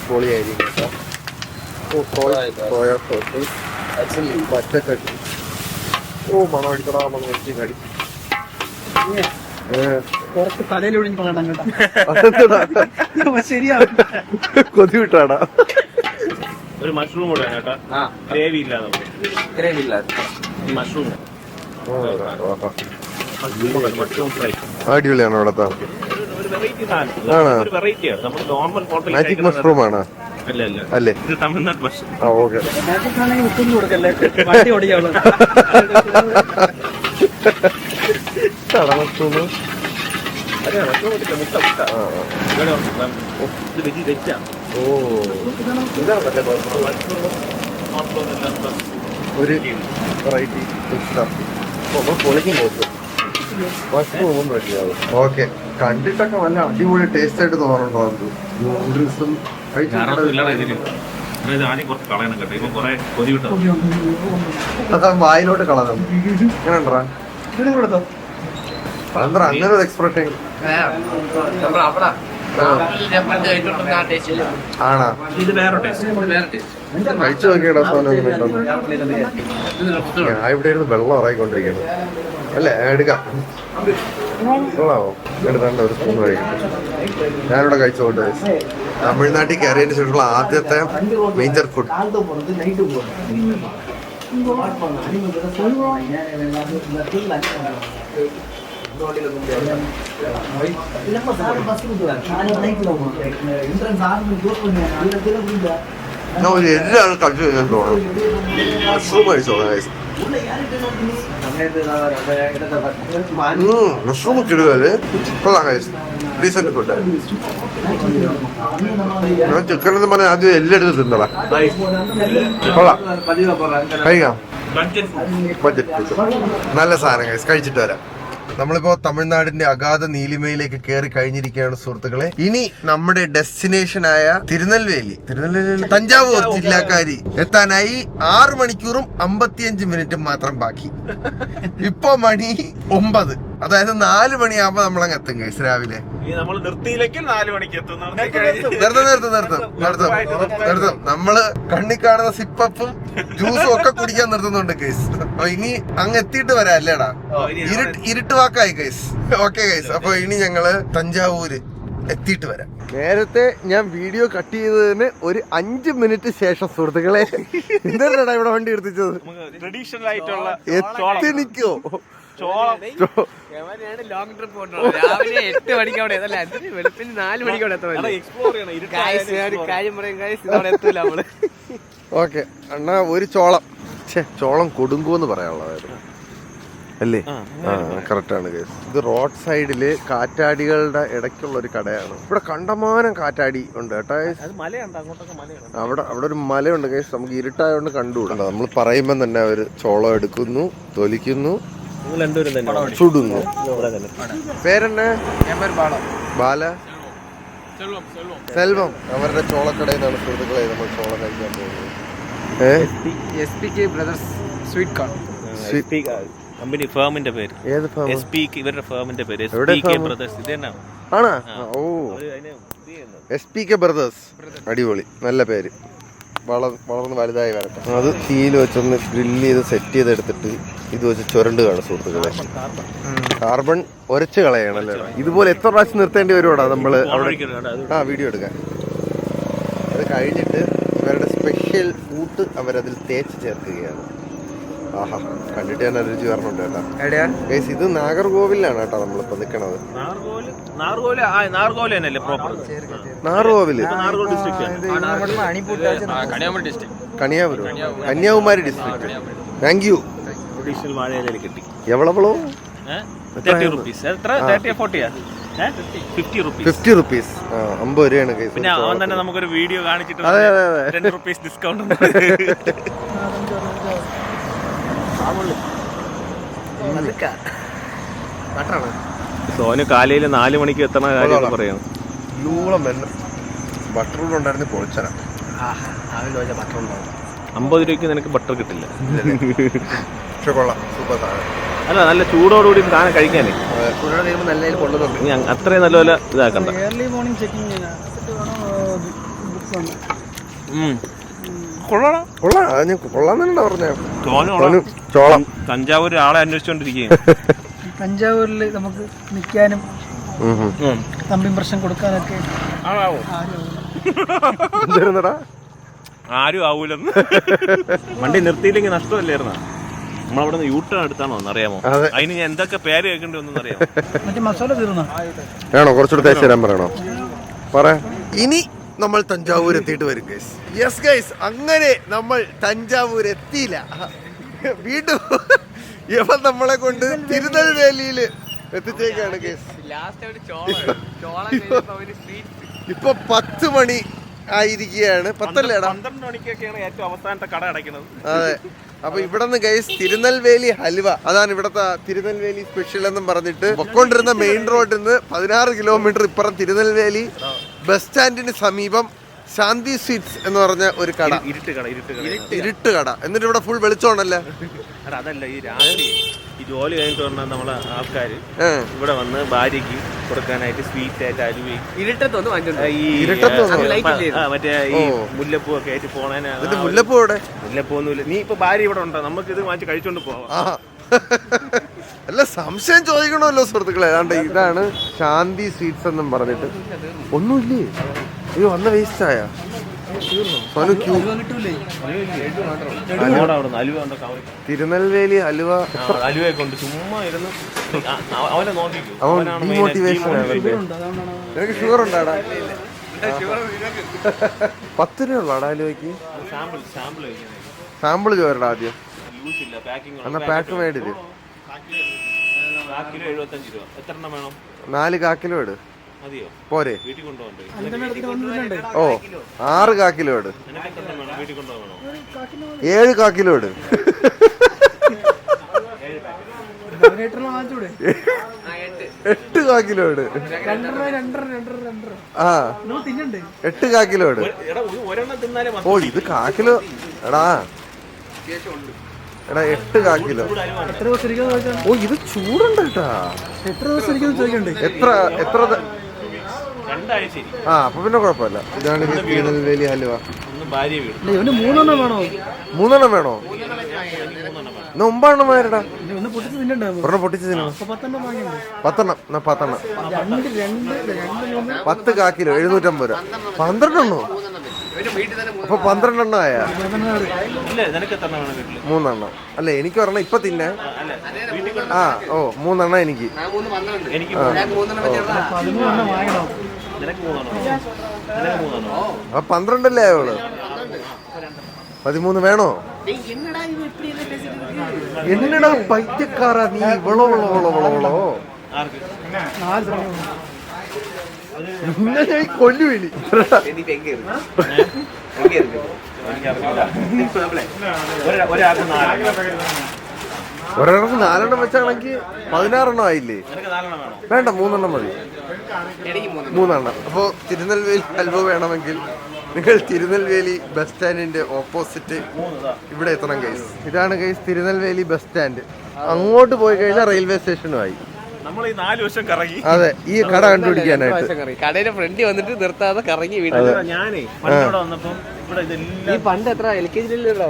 പൊളിയായിരിക്കും കേട്ടോ. ഓ സോയ സോസ്, പച്ചക്കറി. ഓ മണം അടിക്കടാ, മണം അടിച്ച് കടി.
കുറച്ച് തലയിലൊഴിഞ്ഞ് പറയണം കേട്ടോ.
കൊതി വിട്ടാടാ.
ഒരു മഷ്റൂം കൂടെ കേട്ടോ. ഗ്രേവി ഇല്ലാതെ മഷ്റൂം
അടിപൊളിയാണ് അവിടത്തെ. മാജിക് മഷ്റൂം ആണ് അല്ലേ?
തമിഴ്നാട് മഷ്റൂം.
ആ ഓക്കെ.
വണ്ടി ഓടിക്കാവുള്ളൂ.
മഷ്റൂം. ഓ ഒരു വെറൈറ്റി പൊളിക്കും പോക്കും. മഷ്റൂമും റെഡിയാവും. ഓക്കെ, കണ്ടിട്ടൊക്കെ നല്ല അടിപൊളി ടേസ്റ്റ് ആയിട്ട് തോന്നുന്നുണ്ടോ? അത് നൂഡിൽസും അതാ വായിലോട്ട് കളഞ്ഞു. എങ്ങനെ ഉണ്ടോ? അതെന്താ അങ്ങനെ ഒരു എക്സ്പ്രഷൻ? ആണോ?
ഇത് വേറെ ടേസ്റ്റ്.
കഴിച്ചു നോക്കിയടാ സാധനം. ഞാൻ ഇവിടെ ഇരുന്ന് വെള്ളം ഇറങ്ങിക്കൊണ്ടിരിക്കണം അല്ലേ? എടുക്കാം. കൊള്ളാവോ? എടുത്താണ്ട് ഒരു സ്പൂൺ കഴിക്കും. ഞാനിവിടെ കഴിച്ചോണ്ട് തമിഴ്നാട്ടിൽ കയറിയതിന് ശേഷമുള്ള ആദ്യത്തെ മേജർ ഫുഡ്. ഞാൻ ഒരു എല്ലാവരും കഴിച്ചു കഴിഞ്ഞാൽ തോന്നുന്നു. മഷ്റൂം കഴിച്ചോളാം. മഷ്റൂം കിടുകല് കൊള്ളാം. കഴിച്ചു ഡീസന്റ് ഫുഡ്. ഞാൻ ചിക്കൻ എന്ന് പറഞ്ഞാൽ ആദ്യം എല്ലായിടത്തും തിന്നടാ. കൊള്ളാം, കഴിക്കാം. ബഡ്ജറ്റ് ഫുഡ് നല്ല സാധനം കഴിച്ചിട്ട് വരാം. നമ്മളിപ്പോ തമിഴ്നാടിന്റെ അഗാധ നീലിമയിലേക്ക് കയറി കഴിഞ്ഞിരിക്കുകയാണ് സുഹൃത്തുക്കളെ. ഇനി നമ്മുടെ ഡെസ്റ്റിനേഷൻ ആയ തിരുനെൽവേലി തഞ്ചാവൂർ ജില്ലക്കാരി എത്താനായി 6 മണിക്കൂറും 55 മിനിറ്റും മാത്രം ബാക്കി. ഇപ്പൊ മണി 9, അതായത് 4 മണിയാകുമ്പോ നമ്മളങ്ങ് എത്തും ഗൈസ് രാവിലെ.
നമ്മൾ നിർത്തിയില്ലെങ്കിൽ 4 മണിക്ക് എത്തും.
നിർത്തും. നമ്മള് കണ്ണി കാണുന്ന സിപ്പപ്പും ജ്യൂസും ഒക്കെ കുടിക്കാൻ നിർത്തുന്നുണ്ട് ഗൈസ്. അപ്പൊ ഇനി അങ്ങ് എത്തിയിട്ട് വരാം അല്ലേടാ? ഇരുട്ട് വാക്കായി ഗൈസ്. ഓക്കെ ഗൈസ്, അപ്പൊ ഇനി ഞങ്ങള് തഞ്ചാവൂര് എത്തിയിട്ട് വരാം. നേരത്തെ ഞാൻ വീഡിയോ കട്ട് ചെയ്തതിന് ഒരു 5 മിനിറ്റ് ശേഷം സുഹൃത്തുക്കളെ എന്താ ഇവിടെ വണ്ടി എടുത്തിച്ചത്?
ട്രഡീഷണൽ ആയിട്ടുള്ള
എത്തി നിക്കോ
ലോങ് ട്രിപ്പ് രാവിലെ 8 മണിക്ക് അവിടെ വെളുപ്പിന് 4 മണിക്ക് അവിടെ കാര്യം പറയും എത്തൂല നമ്മള്.
ഓക്കെ അണ്ണാ, ഒരു ചോളം ചോളം കൊടുങ്കൂന്ന് പറയാനുള്ളതായിരുന്നു അല്ലേ? ആ കറക്റ്റ് ആണ് കേസ്. ഇത് റോഡ് സൈഡില് കാറ്റാടികളുടെ ഇടയ്ക്കുള്ള ഒരു കടയാണ്. ഇവിടെ കണ്ടമാനം കാറ്റാടി ഉണ്ട് കേട്ടോ. അവിടെ ഒരു മലയുണ്ട് കേസ്. നമുക്ക് ഇരുട്ടായോണ്ട് കണ്ടുകൂടാ. നമ്മൾ പറയുമ്പോ തന്നെ അവര് ചോളം എടുക്കുന്നു, തൊലിക്കുന്നു, ചുടുന്നു. പേരെന്നെ? ബാല സെൽവം. അവരുടെ ചോളക്കടയിൽ നിന്നാണ് സുഹൃത്തുക്കളെ നമ്മൾ ചോളം കഴിക്കാൻ പോകുന്നത്.
കമ്പനി ഫേമിന്റെ പേര്.
ഏത് ഫേം?
ഇവരുടെ ഫേമിന്റെ പേര് ബ്രദേഴ്സ്. ഇത് തന്നെ
ആണോ? ഓ, SPK ബ്രദേഴ്സ്. അടിപൊളി, നല്ല പേര്. വളർന്ന് വലുതായി വരട്ടെ. അത് തീയിൽ വെച്ചൊന്ന് ഗ്രില്ല് ചെയ്ത് സെറ്റ് ചെയ്തെടുത്തിട്ട് ഇത് വെച്ച് ചുരണ്ട് കാണും സുഹൃത്തുക്കളെ. കാർബൺ ഉരച്ച് കളയണല്ലേ. ഇതുപോലെ എത്ര പ്രാവശ്യം നിർത്തേണ്ടി വരുവാടാ നമ്മള് അവിടെ? വീഡിയോ എടുക്കാൻ. അത് കഴിഞ്ഞിട്ട് ഇവരുടെ സ്പെഷ്യൽ കൂട്ട് അവരതിൽ തേച്ച് ചേർക്കുകയാണ്. ആഹാ, കണ്ടിട്ട് ഞാൻ രുചി പറഞ്ഞുണ്ട് കേട്ടോ. ഇത് നാഗർകോവിലാണ് കേട്ടോ നമ്മളിപ്പോ നിക്കണത്. Nagercoil Kanyakumari district. Thank you. എവളവളോ?
50
rupees. 50 രൂപയാണ്.
പിന്നെ അവൻ തന്നെ നമുക്കൊരു വീഡിയോ കാണിച്ചിട്ട് 10 rupees ഡിസ്കൗണ്ട്. സോനു കാലയില് 4 മണിക്ക് എത്തണ കാര്യം പറയുന്നു.
ബട്ടർ ഉണ്ടായിരുന്നു പൊളിച്ചന.
50 രൂപയ്ക്ക് നിനക്ക് ബട്ടർ കിട്ടില്ല.
പക്ഷെ കൊള്ളാം, സൂപ്പർ സാധനം.
അല്ല, നല്ല ചൂടോടുകൂടി സാധനം കഴിക്കാനേ
നല്ല കൊള്ളുന്നുണ്ട്.
അത്രയും നല്ലപോലെ ഇതാക്കണ്ട.
കൊള്ളാന്നാ പറഞ്ഞ.
ചോളം തഞ്ചാവൂർ ആളെ അന്വേഷിച്ചോണ്ടിരിക്കുകയും
തഞ്ചാവൂരിൽ നമുക്ക് നിൽക്കാനും തമ്പിയും പ്രശ്നം കൊടുക്കാനൊക്കെ
ആരും ആവൂലെന്ന്. വണ്ടി നിർത്തിയില്ലെങ്കിൽ നഷ്ടമല്ലായിരുന്ന. നമ്മളവിടെ നിന്ന് യൂട്ടേൺ എടുത്താണോ അറിയാമോ? അതിന് ഞാൻ എന്തൊക്കെ പേര് കേൾക്കേണ്ടി വന്നു അറിയാമോ?
മറ്റേ മസാല തീർന്നോ?
വേണോ കുറച്ചുകൂടെ തേച്ച് തരാൻ പറയണോ? പറയാ. ഇനി നമ്മൾ തഞ്ചാവൂർ എത്തിയിട്ട് വരും ഗൈസ്. യെസ് ഗൈസ്, അങ്ങനെ നമ്മൾ തഞ്ചാവൂർ എത്തിയില്ല. വീണ്ടും ഇവൻ നമ്മളെ കൊണ്ട് തിരുനെൽവേലിയില് എത്തിച്ചേക്കാണ് ഗൈസ്. ഇപ്പൊ 10 മണി ആയിരിക്കുകയാണ്. 10
മണിക്കൊക്കെയാണ് ഏറ്റവും അവസാനത്തെ കട അടയ്ക്കുന്നത്.
അതെ. അപ്പൊ ഇവിടെ നിന്ന് ഗൈസ് തിരുനെൽവേലി ഹൽവ, അതാണ് ഇവിടത്തെ തിരുനെൽവേലി സ്പെഷ്യൽ എന്നും പറഞ്ഞിട്ട് പൊക്കൊണ്ടിരുന്ന മെയിൻ റോഡിൽ നിന്ന് 16 കിലോമീറ്റർ ഇപ്പുറം തിരുനെൽവേലി ബസ് സ്റ്റാൻഡിന് സമീപം ശാന്തി സ്വീറ്റ്സ് എന്ന് പറഞ്ഞ ഒരു കട. ഇരുട്ട് കട. എന്നിട്ട് ഇവിടെ ഫുൾ വെളിച്ചോണല്ലേ?
അതല്ല, ഈ രാത്രി ഈ ജോലി കഴിഞ്ഞിട്ട് വന്ന നമ്മളെ ആൾക്കാര് ഇവിടെ വന്ന് ഭാര്യക്ക് കൊടുക്കാനായിട്ട് സ്വീറ്റ് ആയിട്ട് അരുവി മറ്റേ ഈ മുല്ലപ്പൂ ഒക്കെ ആയിട്ട് പോണേന്. മുല്ലപ്പൂന്നുമില്ല. നീ ഇപ്പൊ ഭാര്യ ഇവിടെ ഉണ്ടോ? നമുക്ക് ഇത് വാങ്ങിച്ച് കഴിച്ചോണ്ട് പോവാം.
അല്ല, സംശയം ചോദിക്കണമല്ലോ സുഹൃത്തുക്കളെ. ഏതാണ്ട് ഇതാണ് ശാന്തി സ്വീറ്റ്സ് എന്നും പറഞ്ഞിട്ട്. ഒന്നുമില്ലേ? ഇത് വന്ന വേസ്റ്റ് ആയ തിരുനെൽവേലി ഹലുവ.
ഹലുവയെ കൊണ്ട് ചുമ്മാ ഇരുന്ന് അവനെ നോക്കിക്കോ.
മോട്ടിവേഷൻ ആണ്. നിനക്ക് ഷുഗർ ഉണ്ടാടാ? 10 രൂപ ഉള്ളു ഹലുവയ്ക്ക്. സാമ്പിൾ ചോരടാ ആദ്യം. എന്നാ പാക്ക് മേടിച്ച് 4 കാക്കിലോ ഇട്. പോരെ? ഓ, 6 കാക്കിലോ ഇട്. 7 കാക്കിലോ ഇട്. 8 കാക്കിലോട് ആ 8 കാക്കിലോട്. ഓ ഇത് കാക്കിലോ എടാ 8 കാക്കിലോ. ഓ ഇത് ചൂടുണ്ട് കേട്ടാ. എത്ര ആ അപ്പൊ പിന്നെ കുഴപ്പമില്ല. ഇതാണ് തിരുനെൽവേലി ഹലുവ. 3 വേണോ? 9 വേരടാ. ഒരെണ്ണം പൊട്ടിച്ച് തിന്നണം. 10 10 കാക്കിലോ 750 രൂപ. 12 എണ്ണോ? അപ്പൊ 12 എണ്ണം ആയാ? 3 എണ്ണം അല്ലേ? എനിക്ക് ഒരെണ്ണം ഇപ്പൊ തിന്നെ. ആ ഓ 3 എണ്ണം എനിക്ക്. 12 അല്ലേ ആയോള്? 13 വേണോ? എന്നടാ പൈറ്റക്കാരാ നീ? ഇവളോ കൊല്ലുവിനി. ഒരെണ്ണം 4 എണ്ണം വെച്ചാണെങ്കിൽ 16 എണ്ണം ആയില്ലേ? വേണ്ട 3 എണ്ണം മതി. 3 എണ്ണം. അപ്പോ തിരുനെൽവേലി ഹൽവ വേണമെങ്കിൽ നിങ്ങൾ തിരുനെൽവേലി ബസ് സ്റ്റാൻഡിന്റെ ഓപ്പോസിറ്റ് ഇവിടെ എത്തണം ഗൈസ്. ഇതാണ് ഗൈസ് തിരുനെൽവേലി ബസ് സ്റ്റാൻഡ്. അങ്ങോട്ട് പോയി കഴിഞ്ഞാൽ റെയിൽവേ സ്റ്റേഷനുമായി.
നമ്മൾ ഈ 4 വർഷം കറങ്ങി.
അതെ ഈ കട കണ്ടുപിടിക്കാനായിട്ട്
കടയുടെ ഫ്രണ്ടിൽ വന്നിട്ട് നിർത്താതെ കറങ്ങി വീട്ടിൽ.
ഞാനേ പണ്ട് വന്നപ്പോ ഇവിടെ ഇതെല്ലാം
പണ്ട് എത്ര LKG
അല്ലല്ലോ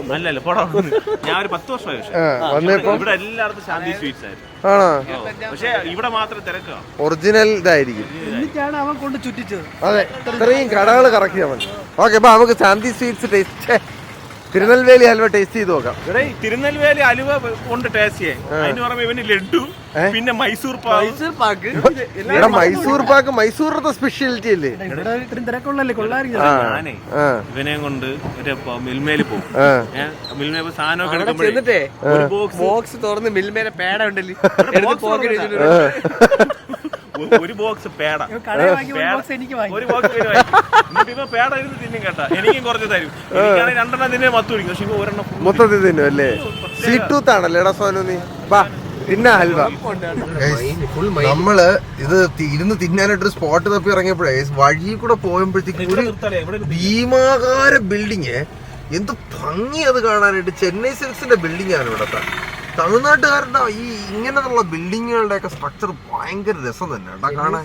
ഞാൻ ഒരു 10 വർഷമായി
വന്നപ്പോ
ഇവിടെ എല്ലായിടത്തും ശാന്തി സ്വീറ്റ്സ് ആയിരുന്നു.
ആണോ?
പക്ഷെ ഇവിടെ മാത്രം തിരക്കാണ്.
ഒറിജിനൽ ഇതായിരിക്കും.
എന്നിട്ടാണ് അവൻ കൊണ്ട് ചുറ്റിച്ചത്.
അതെ ഇത്രയും കടകൾ കറക്കി അവൻ. ഓക്കെ അപ്പൊ നമുക്ക് Shanthi sweets taste Tirunelveli halwa taste ചെയ്ത് നോക്കാം.
തിരുനെൽവേലി ഹലുവ കൊണ്ട് ടേസ്റ്റ് ചെയ്യാം. അതിന് പുറമെ ഇവന് ലഡു, പിന്നെ മൈസൂർ പാക്ക്.
ഇവിടെ മൈസൂർ പാക്ക് മൈസൂറിന്റെ സ്പെഷ്യാലിറ്റി അല്ലേ?
ഞാനേ ഇവനെയും കൊണ്ട് മിൽമേല് പോകും. മിൽമേല് സാധനമൊക്കെ
എന്നിട്ടേ ബോക്സ് തുറന്ന് മിൽമേലെ പേട ഉണ്ടല്ലോ
ഒരു ബോക്സ് പേട ഒരു ബോക്സ് ഇപ്പൊ പേട ഇരുന്ന് തിന്നും കേട്ടാ. എനിക്കും കുറച്ച് തരും. എനിക്കാണെങ്കിൽ 2 എണ്ണം തിന്നെ 10 കുടിക്കും. പക്ഷെ ഒരെണ്ണം
മൊത്തത്തിൽ തിന്നും അല്ലേ? സ്വീറ്റ് ആണല്ലേ എടാ സോനു നീ? വാ തിന്ന ഹൽവ. നമ്മള് ഇത് ഇരുന്ന് തിന്നാനായിട്ടൊരു സ്പോട്ട് തപ്പി ഇറങ്ങിയപ്പോഴേ വഴി കൂടെ പോയപ്പോഴത്തേക്ക് ഒരു ഭീമാകാര ബിൽഡിങ്. എന്ത് ഭംഗി അത് കാണാനായിട്ട്. ചെന്നൈ സിൽക്സിന്റെ ബിൽഡിംഗ് ആണ് ഇവിടത്തെ. തമിഴ്നാട്ടുകാരുടെ ഈ ഇങ്ങനെയുള്ള ബിൽഡിങ്ങുകളുടെ ഒക്കെ സ്ട്രക്ചർ ഭയങ്കര രസം തന്നെ കേട്ടാ കാണാൻ.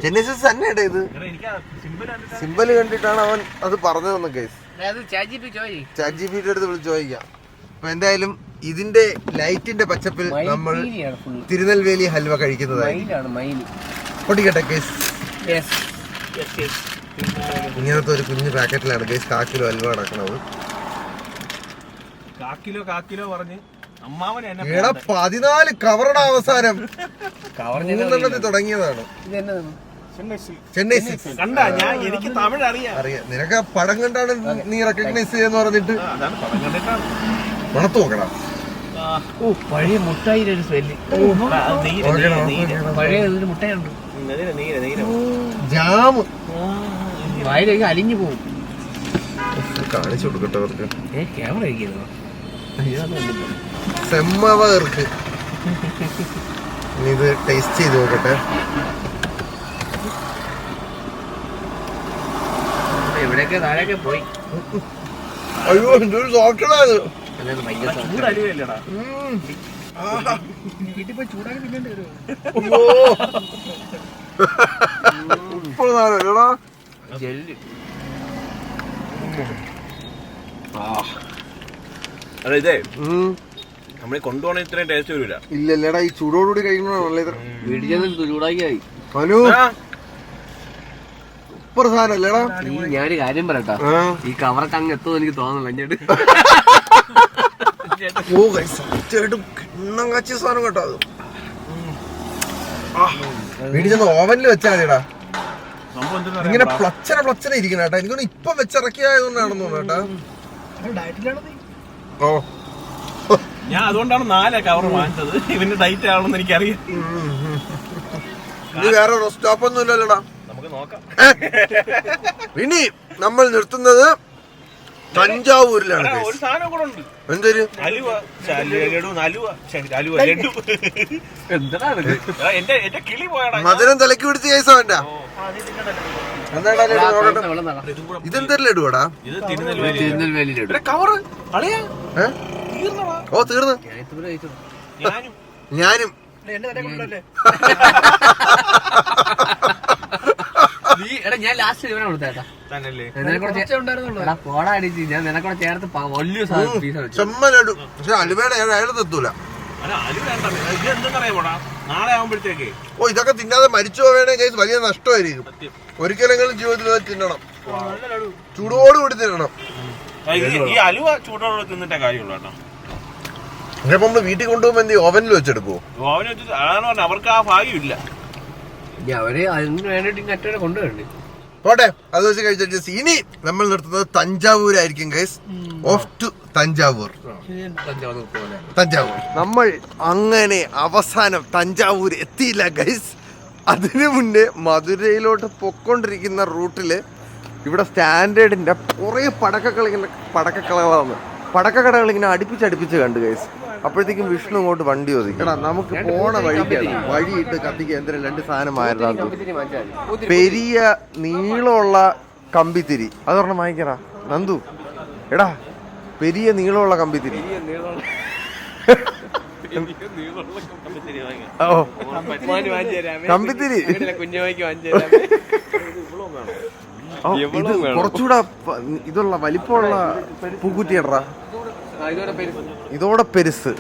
ചെന്നൈ സിൽക്സ് തന്നെ ഇട ഇത് സിമ്പല് കണ്ടിട്ടാണ് അവൻ അത് പറഞ്ഞതെന്ന് കേസ്. ചാറ്റ് ജിപിയുടെ അടുത്ത് വിളിച്ച് ചോദിക്കാം. അപ്പൊ എന്തായാലും ഇതിന്റെ ലൈറ്റിന്റെ പച്ചപ്പിൽ നമ്മൾ തിരുനെൽവേലി ഹൽവ കഴിക്കുന്നതായി. പൊട്ടിക്കട്ടെ കേസ്. ഇങ്ങനത്തെ ഒരു കുഞ്ഞു പാക്കറ്റിലാണ് കേസ് 1 കിലോ ഹൽവ നടക്കണത്.
1 കിലോ പറഞ്ഞ്
14 കവറുടെ അവസാനം 3 തുടങ്ങിയതാണ്. ചെന്നൈ സിൽക്സ്
കണ്ടാ ഞാൻ എനിക്ക് തമിഴ് അറിയാം.
നിനക്ക് ആ പടം കണ്ടാണ് നീ റെക്കഗ്നൈസ് ചെയ്യാന്ന് പറഞ്ഞിട്ട് മണത്ത് നോക്കണം.
പഴയ മുട്ടായിന്റെ ഒരു സ്മെല്ല്. പഴയ മുട്ടായി ഉണ്ട്.
ജാമ്
വായിലേക്ക് അലിഞ്ഞു പോകും.
കാണിച്ചു കൊടുക്കട്ടെ അവർക്ക്.
ക്യാമറ ഇരിക്കുന്നു.
സെമ്മവർക്ക് ഇത് ടേസ്റ്റ് ചെയ്ത് നോക്കട്ടെ.
എവിടെയൊക്കെ താഴെയൊക്കെ പോയി.
അയ്യോ എന്തൊരു സോഫ്റ്റാണ്.
ചൂടടിയല്ലേടാ.
വീട്ടിൽ പോയി ചൂടാക്കി തിന്നേണ്ടി വരുമോ?
അതെ ഇതേ നമ്മളീ കൊണ്ടുപോകണ ഇത്രയും ടേസ്റ്റ് വരില്ല.
ഇല്ലല്ലേടാ ഈ ചൂടോടുകൂടി കഴിക്കണല്ലേ ഇത്.
ചൂടാക്കിയായി
മനു സൂപ്പർ സാധനല്ലേടാ.
ഞാനൊരു കാര്യം പറയട്ടാ, ഈ കവറൊക്കെ അങ്ങ് എത്തുമെന്ന് എനിക്ക് തോന്നുന്നില്ല. അങ്ങോട്ട്
സത്യമായിട്ടും കിണ്ണം കാച്ചിയ സാധനം കേട്ടോ. അത് വീട്ടിൽ ചെന്ന് ഓവനിൽ വെച്ചാൽ മതിടാ. ഇങ്ങനെ പ്ലച്ചന ഇരിക്കണം കേട്ടാ. എനിക്കൊന്ന് ഇപ്പൊ വെച്ചിറക്കിയായതുകൊണ്ടാണെന്ന് തോന്നുന്നു കേട്ടാ. ഓ
ഞാൻ അതുകൊണ്ടാണ് 4 കവർ വാങ്ങിച്ചത്. ഇവന്റെ ഡയറ്റ് ആണെന്ന് എനിക്കറിയാം.
ഇത് വേറെ സ്റ്റോപ്പ് ഒന്നും ഇല്ലല്ലോടാ.
നമുക്ക് നോക്കാം.
ഇനി നമ്മൾ നിർത്തുന്നത് തഞ്ചാവൂരിലാണ്
ഒരു സാധനം കൂടെ ഉണ്ട്.
എന്തൊരു
അലുവ ലഡു ലഡു. എന്റെ കിളി പോയടാ.
മധുരം തലക്ക് പിടിച്ച് കേസവന്റെ ഇതെന്തൊരു ലഡുവാടാ?
ഇത് തിരുനെൽവേലി കവറ് അളിയാ തീർന്നടാ.
ഓ തീർന്നു. ഞാനും
ഞാൻ ലാസ്റ്റ് ഇവനെ കൊടുത്തേട്ടാ. പോടാ അടിച്ച് ഞാൻ നിനക്കൂടെ ചേർത്ത് വലിയ
ചെമ്മ ലഡു. പക്ഷെ അലുവയുടെ അയാളത് എത്തൂല.
നാളെ ആവുമ്പോഴത്തേക്ക്
ഓ ഇതൊക്കെ തിന്നാതെ മരിച്ചു പോവേണേ കേസ് വലിയ നഷ്ടമായിരിക്കും. ഒരിക്കലെങ്കിലും ജീവിതത്തിൽ അത് തിന്നണം, ചൂടോടുകൂടി തിന്നണം.
ഈ അലുവ ചൂടോടെ തിന്നിട്ടേ കാര്യമുള്ളൂ കേട്ടോ.
ഇപ്പൊ നമ്മള് വീട്ടിൽ കൊണ്ടുപോകുമ്പോ എന്ത് ഓവനിൽ വെച്ചെടുക്കുവോ?
ഓവന് വെച്ച് അതാണ് പറഞ്ഞത്, അവർക്ക് ആ ഭാഗ്യമില്ല.
അവര് അതിന് വേണ്ടിട്ട് മറ്റവരെ കൊണ്ടുവരണ്ടേ.
പോട്ടെ, അത് വെച്ച് കഴിച്ചു. ഇനി നമ്മൾ നിർത്തുന്നത് തഞ്ചാവൂരായിരിക്കും ഗൈസ്. Of two Thanjavur. നമ്മൾ അങ്ങനെ അവസാനം തഞ്ചാവൂർ എത്തിയില്ല ഗൈസ്. അതിനു മുന്നേ മധുരയിലോട്ട് പൊക്കൊണ്ടിരിക്കുന്ന റൂട്ടില് ഇവിടെ സ്റ്റാൻഡേർഡിന്റെ കുറെ പടക്കക്കടകൾ ഇങ്ങനെ അടുപ്പിച്ച് കണ്ടു ഗൈസ്. അപ്പോഴത്തേക്കും വിഷ്ണു ഇങ്ങോട്ട് വണ്ടി ഒതുക്കി. എടാ നമുക്ക് പോണ വഴിയിട്ട് കത്തിക്ക് എന്തിനും 2 സാധനമായിരുന്നു. പെരിയ നീളമുള്ള കമ്പിത്തിരി അതൊരെണ്ണം വാങ്ങിക്കടാ നന്ദു. എടാ പെരിയ നീളമുള്ള കമ്പിത്തിരി. ഓ കമ്പിത്തിരി ഇത് കുറച്ചുകൂടെ ഇതുള്ള വലിപ്പമുള്ള പൂക്കുറ്റിയടാ. ഇതോടെ പെരുസ്.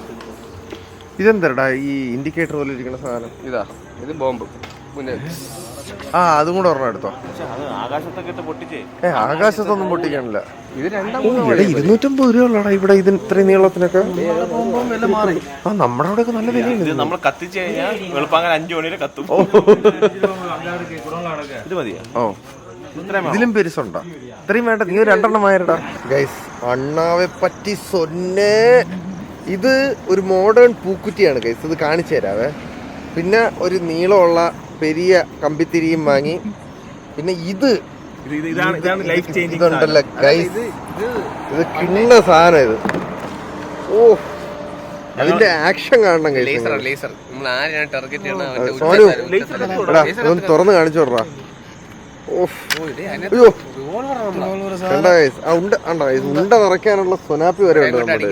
ഇതെന്തരടാ ഈ ഇൻഡിക്കേറ്റർ പോലെ ഇരിക്കുന്ന സാധനം?
ഇതാ ഇത് ബോംബ്.
ആ അതും കൂടെ ഒരെണ്ണം എടുത്തോ. ആകാശത്തൊന്നും പൊട്ടിക്കാനില്ല.
ഇത്
250 രൂപ ഇവിടെ ഇതിന് ഇത്രയും നീളത്തിനൊക്കെ. ആ നമ്മുടെ അവിടെ നല്ല വിലയുണ്ട്.
നമ്മൾ കത്തിച്ച് കഴിഞ്ഞാൽ വെളുപ്പാങ്ങാൻ 5 മണി വരെ കത്തും. ഇത് മതിയോ?
ഓ ഇതിലും പെരുസുണ്ടോ? ഇത്രയും വേണ്ട, നീ 2 എണ്ണം വായരടാ ഗൈസ്. അണ്ണാവെ പറ്റി സൊന്നെ. ഇത് ഒരു മോഡേൺ പൂക്കുറ്റിയാണ് ഗൈസ്. ഇത് കാണിച്ചു തരാവേ. പിന്നെ ഒരു നീളമുള്ള പെരിയ കമ്പിത്തിരിയും വാങ്ങി. പിന്നെ ഇതുണ്ടല്ലോ ഗൈസ്, ഇത് കിണ്ണ സാധനം. ഇത് ഓ അതിന്റെ ആക്ഷൻ കാണണം ഗൈസ്. സോനു എടാ ഇതൊന്ന് തുറന്ന് കാണിച്ചു വിടറാ. ഉണ്ട നിറയ്ക്കാനുള്ള സൊനാപ്പി വരെ ഉണ്ട് നമ്മുടെ.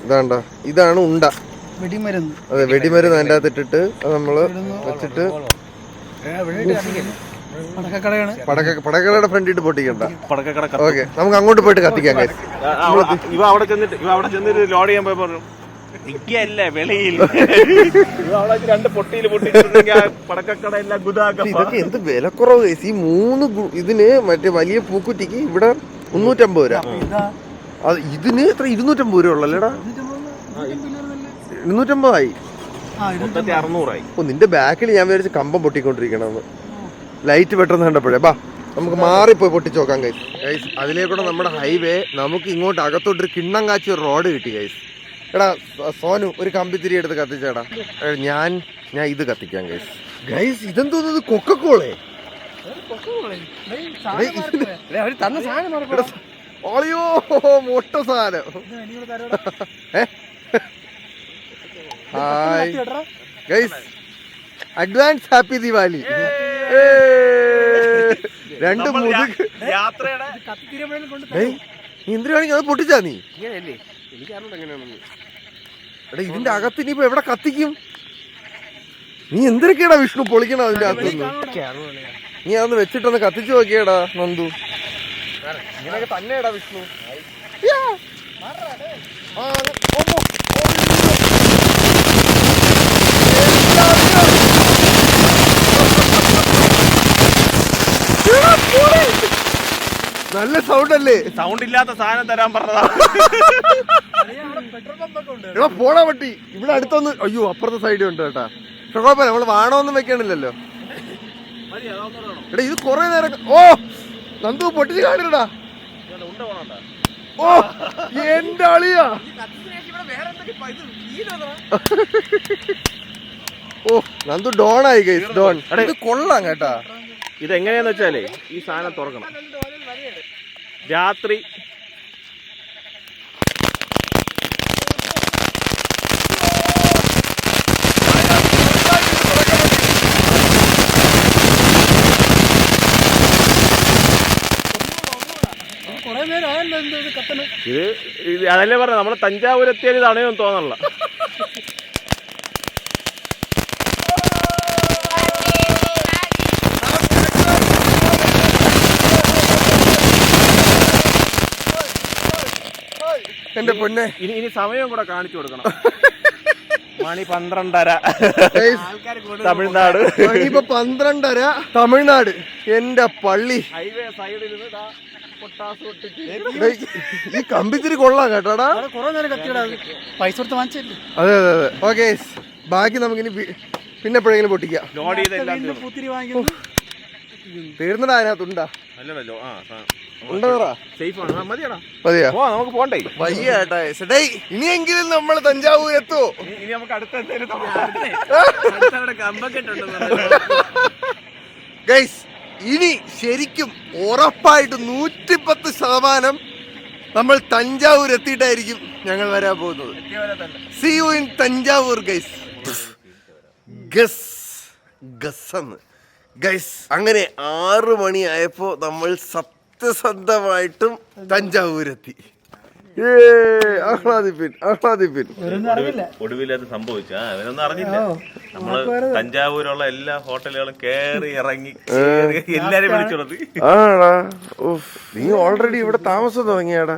ഇതാണ്ട ഇതാണ് ഉണ്ട. അതെ വെടിമരുന്ന് അതിൻ്റെ അകത്ത് ഇട്ടിട്ട് അത് നമ്മള് വെച്ചിട്ട് പടക്കടയുടെ ഫ്രണ്ടിട്ട് പൊട്ടിക്കണ്ട. ഓക്കെ നമുക്ക് അങ്ങോട്ട് പോയിട്ട് കത്തിക്കാം.
ഇവ അവിടെ ചെന്നിട്ട് ലോഡ് ചെയ്യാൻ പോയപ്പോ ഇല്ല വെളിയിൽ 2 പൊട്ടിയിൽ പടക്കക്കട എല്ലാം ഗുദാക്കം.
ഇതൊക്കെ എന്ത് വിലക്കുറവ് ഗൈസ്. ഈ 3 ഇതിന് മറ്റേ വലിയ പൂക്കുറ്റിക്ക് ഇവിടെ 350 രൂപ. അത് ഇതിന് എത്ര 250 രൂപ ഉള്ളല്ലേടാ? 250 ആയി.
600 ആയി.
ഓ നിന്റെ ബാക്കിൽ ഞാൻ വിചാരിച്ച് കമ്പം പൊട്ടിക്കൊണ്ടിരിക്കണമെന്ന്. ലൈറ്റ് പെട്ടെന്ന് കണ്ടപ്പോഴേ ബാ നമുക്ക് മാറിപ്പോയി പൊട്ടിച്ച് നോക്കാം ഗൈസ്. അതിലേക്കൂടെ നമ്മുടെ ഹൈവേ നമുക്ക് ഇങ്ങോട്ട് അകത്തോട്ടൊരു കിണ്ണം കാച്ചി ഒരു റോഡ് കിട്ടി ഗൈസ്. എടാ സോനു ഒരു കമ്പിത്തിരി എടുത്ത് കത്തിച്ചേടാ. ഞാൻ ഇത് കത്തിക്കാം ഗൈസ്. ഗൈസ് ഇതെന്തോന്നത്? കൊക്കക്കോളേ? ഓളിയോ മൊട്ട സാധനം. Hi guys, advance happy Diwali. 2 മുതുക് എന്തിനാണെങ്കിൽ അത് പൊട്ടിച്ചാ നീ? എടാ ഇതിന്റെ അകത്ത് ഇനിയിപ്പോ എവിടെ കത്തിക്കും? നീ എന്തൊക്കെയാടാ വിഷ്ണു പൊളിക്കണം അതിന്റെ അകത്തുനിന്ന്? നീ അതൊന്ന് വെച്ചിട്ടൊന്ന് കത്തിച്ചു നോക്കിയടാ നന്ദു. ഇങ്ങനെയൊക്കെ തന്നെയാടാ വിഷ്ണു. നല്ല സൗണ്ട് അല്ലേ?
സൗണ്ട് ഇല്ലാത്ത സാധനം തരാൻ പറഞ്ഞതാ.
എടാ പോടാ പട്ടി. ഇവിടെ അടുത്തൊന്ന് അയ്യോ അപ്പുറത്തെ സൈഡിൽ ഉണ്ട് കേട്ടാ. പക്ഷെ കുഴപ്പമില്ല, നമ്മള് വാണമൊന്നും വെക്കണില്ലല്ലോ. എടാ ഇത് കൊറേ നേരം. ഓ നന്ദു പൊട്ടിച്ച് കാണിടാ. ഓ എന്റെ അളിയാ. ഓ നന്ദു ഡോണായി ഗൈസ്, ഡോൺ. ഇത് കൊള്ളാം കേട്ടാ.
ഇതെങ്ങനെയാന്ന് വെച്ചാലേ ഈ സാധനം തുറക്കണം. രാത്രി ഇത് അതല്ലേ പറഞ്ഞ നമ്മള് തഞ്ചാവൂർ എത്തിയാൽ തടയൊന്നും തോന്നല്ല.
എന്റെ പൊന്നെ,
ഇനി സമയം കൂടെ കാണിച്ചു കൊടുക്കണം. മണി 12:30 തമിഴ്നാട്.
ഇപ്പൊ 12:30 തമിഴ്നാട്. എന്റെ പള്ളി,
ഹൈവേ സൈഡിൽ
ഈ കമ്പിത്തിരി കൊള്ളാം കേട്ടോടാ.
പൈസ കൊടുത്ത് വാങ്ങിച്ചല്ലേ.
അതെ അതെ അതെ. ഓക്കെ, ബാക്കി നമുക്കിനി പിന്നെ എപ്പോഴെങ്കിലും പൊട്ടിക്കാം.
ലോഡ് ചെയ്തെല്ലാം
തീർന്നടാ, അതിനകത്തുണ്ടാ
അല്ലല്ലോ.
മതിയാ,
നമുക്ക് പോണ്ടേ.
വയ്യേട്ടാ. ഇനിയെങ്കിലും നമ്മൾ തഞ്ചാവൂർ എത്തുമോ?
ഇനി നമുക്ക് അടുത്ത
ഗൈസ്, ഇനി ശരിക്കും ഉറപ്പായിട്ട് 110% നമ്മൾ തഞ്ചാവൂർ എത്തിയിട്ടായിരിക്കും ഞങ്ങൾ വരാൻ പോകുന്നത്. See you in Thanjavur guys. Guys, അങ്ങനെ 6 മണിയായപ്പോ നമ്മൾ സത്യസന്ധമായിട്ടും തഞ്ചാവൂരെത്തി.
ഒടുവിൽ അത് സംഭവിച്ചു. അവരൊന്നും അറിഞ്ഞില്ല. നമ്മള് തഞ്ചാവൂരുള്ള എല്ലാ ഹോട്ടലുകളും കേറി ഇറങ്ങി എല്ലാരും വിളിച്ചുള്ളത്.
ആടാ, നീ ഓൾറെഡി ഇവിടെ താമസം തുടങ്ങിയാടാ.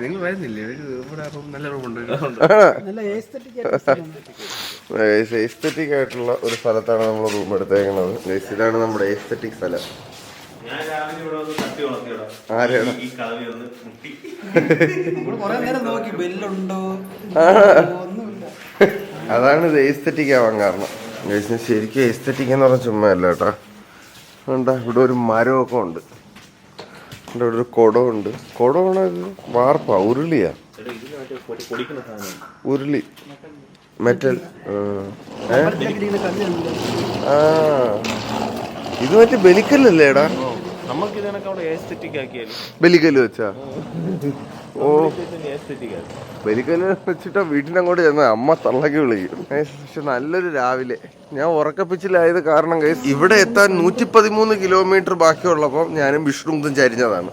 നിങ്ങൾ വരുന്നില്ലേ? നല്ല റൂമുണ്ട്.
എസ്തെറ്റിക് ആയിട്ടുള്ള ഒരു സ്ഥലത്താണ് നമ്മൾ റൂം എടുത്തേക്കുന്നത്. ഇതാണ് നമ്മുടെ എസ്തെറ്റിക് സ്ഥലം. അതാണ് ഇത് എസ്തെറ്റിക് ആവാൻ കാരണം. ശരിക്കും എസ്തെറ്റിക് എന്ന് പറഞ്ഞാൽ ചുമ്മാ അല്ല കേട്ടാ. ഉണ്ടാ, ഇവിടെ ഒരു മരമൊക്കെ ഉണ്ട്. ഇവിടെ ഒരു കുടമുണ്ട്. കുടമാണ് ഇത് വാർപ്പാ, ഉരുളിയാ, ഉരുളി, മെറ്റൽ. ഇത് മറ്റേ ബലിക്കല്ലല്ലേടാ? ബലിക്കല്ല് വെച്ചാ? ഓ, ബലിക്കല്ല് വെച്ചിട്ടാ വീട്ടിന്റെ അങ്ങോട്ട് ചെന്ന അമ്മ തള്ളക്കി വിളിക്കും. പക്ഷെ നല്ലൊരു രാവിലെ ഞാൻ ഉറക്കപ്പിച്ചിലായത് കാരണം ഗൈസ് ഇവിടെ എത്താൻ 113 കിലോമീറ്റർ ബാക്കിയുള്ളപ്പം ഞാനും വിഷ്ണുമുഖം ചരിഞ്ഞതാണ്.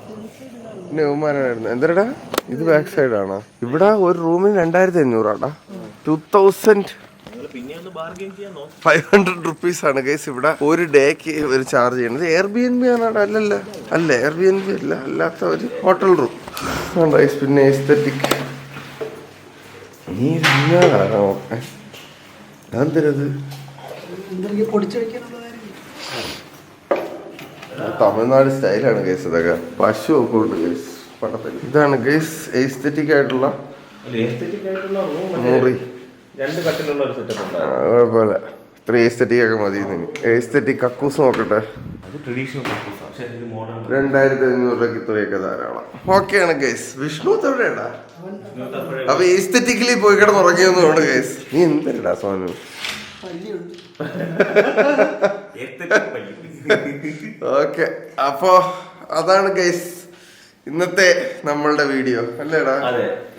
പിന്നെ ബഹുമാനമായിരുന്നു. എന്തരടാ ഇത്? ബാക്ക് സൈഡാണോ? ഇവിടെ ഒരു റൂമിന് 2500 2500 റുപ്പീസാണ് ഗൈസ് ഇവിടെ ഒരു ഡേക്ക് ഒരു ചാർജ് ചെയ്യണത്. എയർബിഎൻബി ആണോ? അല്ലല്ല, അല്ല എയർബിഎൻബി അല്ല, അല്ലാത്ത ഒരു ഹോട്ടൽ റൂം. പിന്നെ എസ്തെറ്റിക്. നീ എന്തരത്? തമിഴ്നാട് സ്റ്റൈലാണ് ഗൈസ് ഇതൊക്കെ. പശു ഒക്കെ ഉണ്ട് ഗൈസ് പട്ടത്തിൽ. ഇതാണ് ഗൈസ് എസ്തെറ്റിക് ആയിട്ടുള്ള മുറി. കുഴപ്പമില്ല, ഇത്ര എസ്തെറ്റിക് ഒക്കെ മതി. എസ്തെറ്റിക് കക്കൂസ് നോക്കട്ടെ. 2500 രൂപയ്ക്ക് ഇത്രയൊക്കെ ധാരാളം. ഓക്കെയാണ് ഗൈസ്. വിഷ്ണു എവിടെയാടാ? അപ്പൊ എസ്തെറ്റിക്കലി പോയി കിടന്ന് ഉറങ്ങിയൊന്നുകൊണ്ട് ഗൈസ്. നീ എന്തരടാ സോനു? ഓക്കെ, അപ്പൊ അതാണ് ഗൈസ് ഇന്നത്തെ നമ്മളുടെ വീഡിയോ അല്ലേടാ?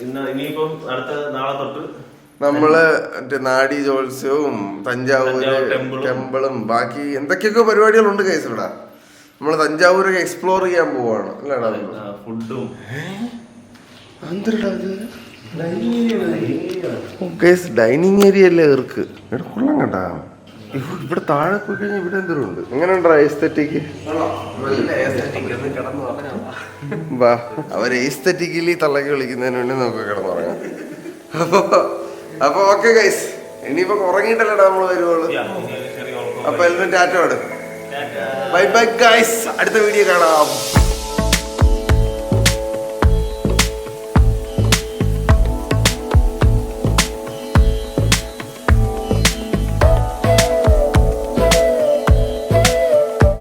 ഇനിയിപ്പം അടുത്ത നാളെ തൊട്ട്
നമ്മള് മറ്റേ നാഡി ജോത്സ്യവും തഞ്ചാവൂര് ടെമ്പിളും ബാക്കി എന്തൊക്കെയൊക്കെ പരിപാടികളുണ്ട് ഗൈസ് ഇവിടെ. നമ്മള് തഞ്ചാവൂരൊക്കെ എക്സ്പ്ലോർ ചെയ്യാൻ പോവാണ് അല്ലേടാ?
ഫുഡും
ഡൈനിങ് ഏരിയ അല്ലേ ഇവർക്ക്. ഇവിടെ കൊള്ളാം കേട്ടാ. ഇവിടെ താഴെ പോയി കഴിഞ്ഞാൽ ഇവിടെ എന്തെങ്കിലും ഉണ്ട്. എങ്ങനെയുണ്ടാ എസ്തെറ്റിക്? വാ, അവർ എസ്തെറ്റിക്കലി തള്ളക്കി വിളിക്കുന്നതിന് വേണ്ടി നമുക്ക് കിടന്നുറങ്ങാം. അപ്പൊ ഓക്കെ ഗൈസ്, ഇനിയിപ്പോ ഉറങ്ങിയിട്ടല്ലേടാ നമ്മള് വരുവുള്ളൂ. അപ്പൊ എല്ലാവരും ടാറ്റ. ബൈ ബൈ ഗൈസ്, അടുത്ത വീഡിയോ കാണാം.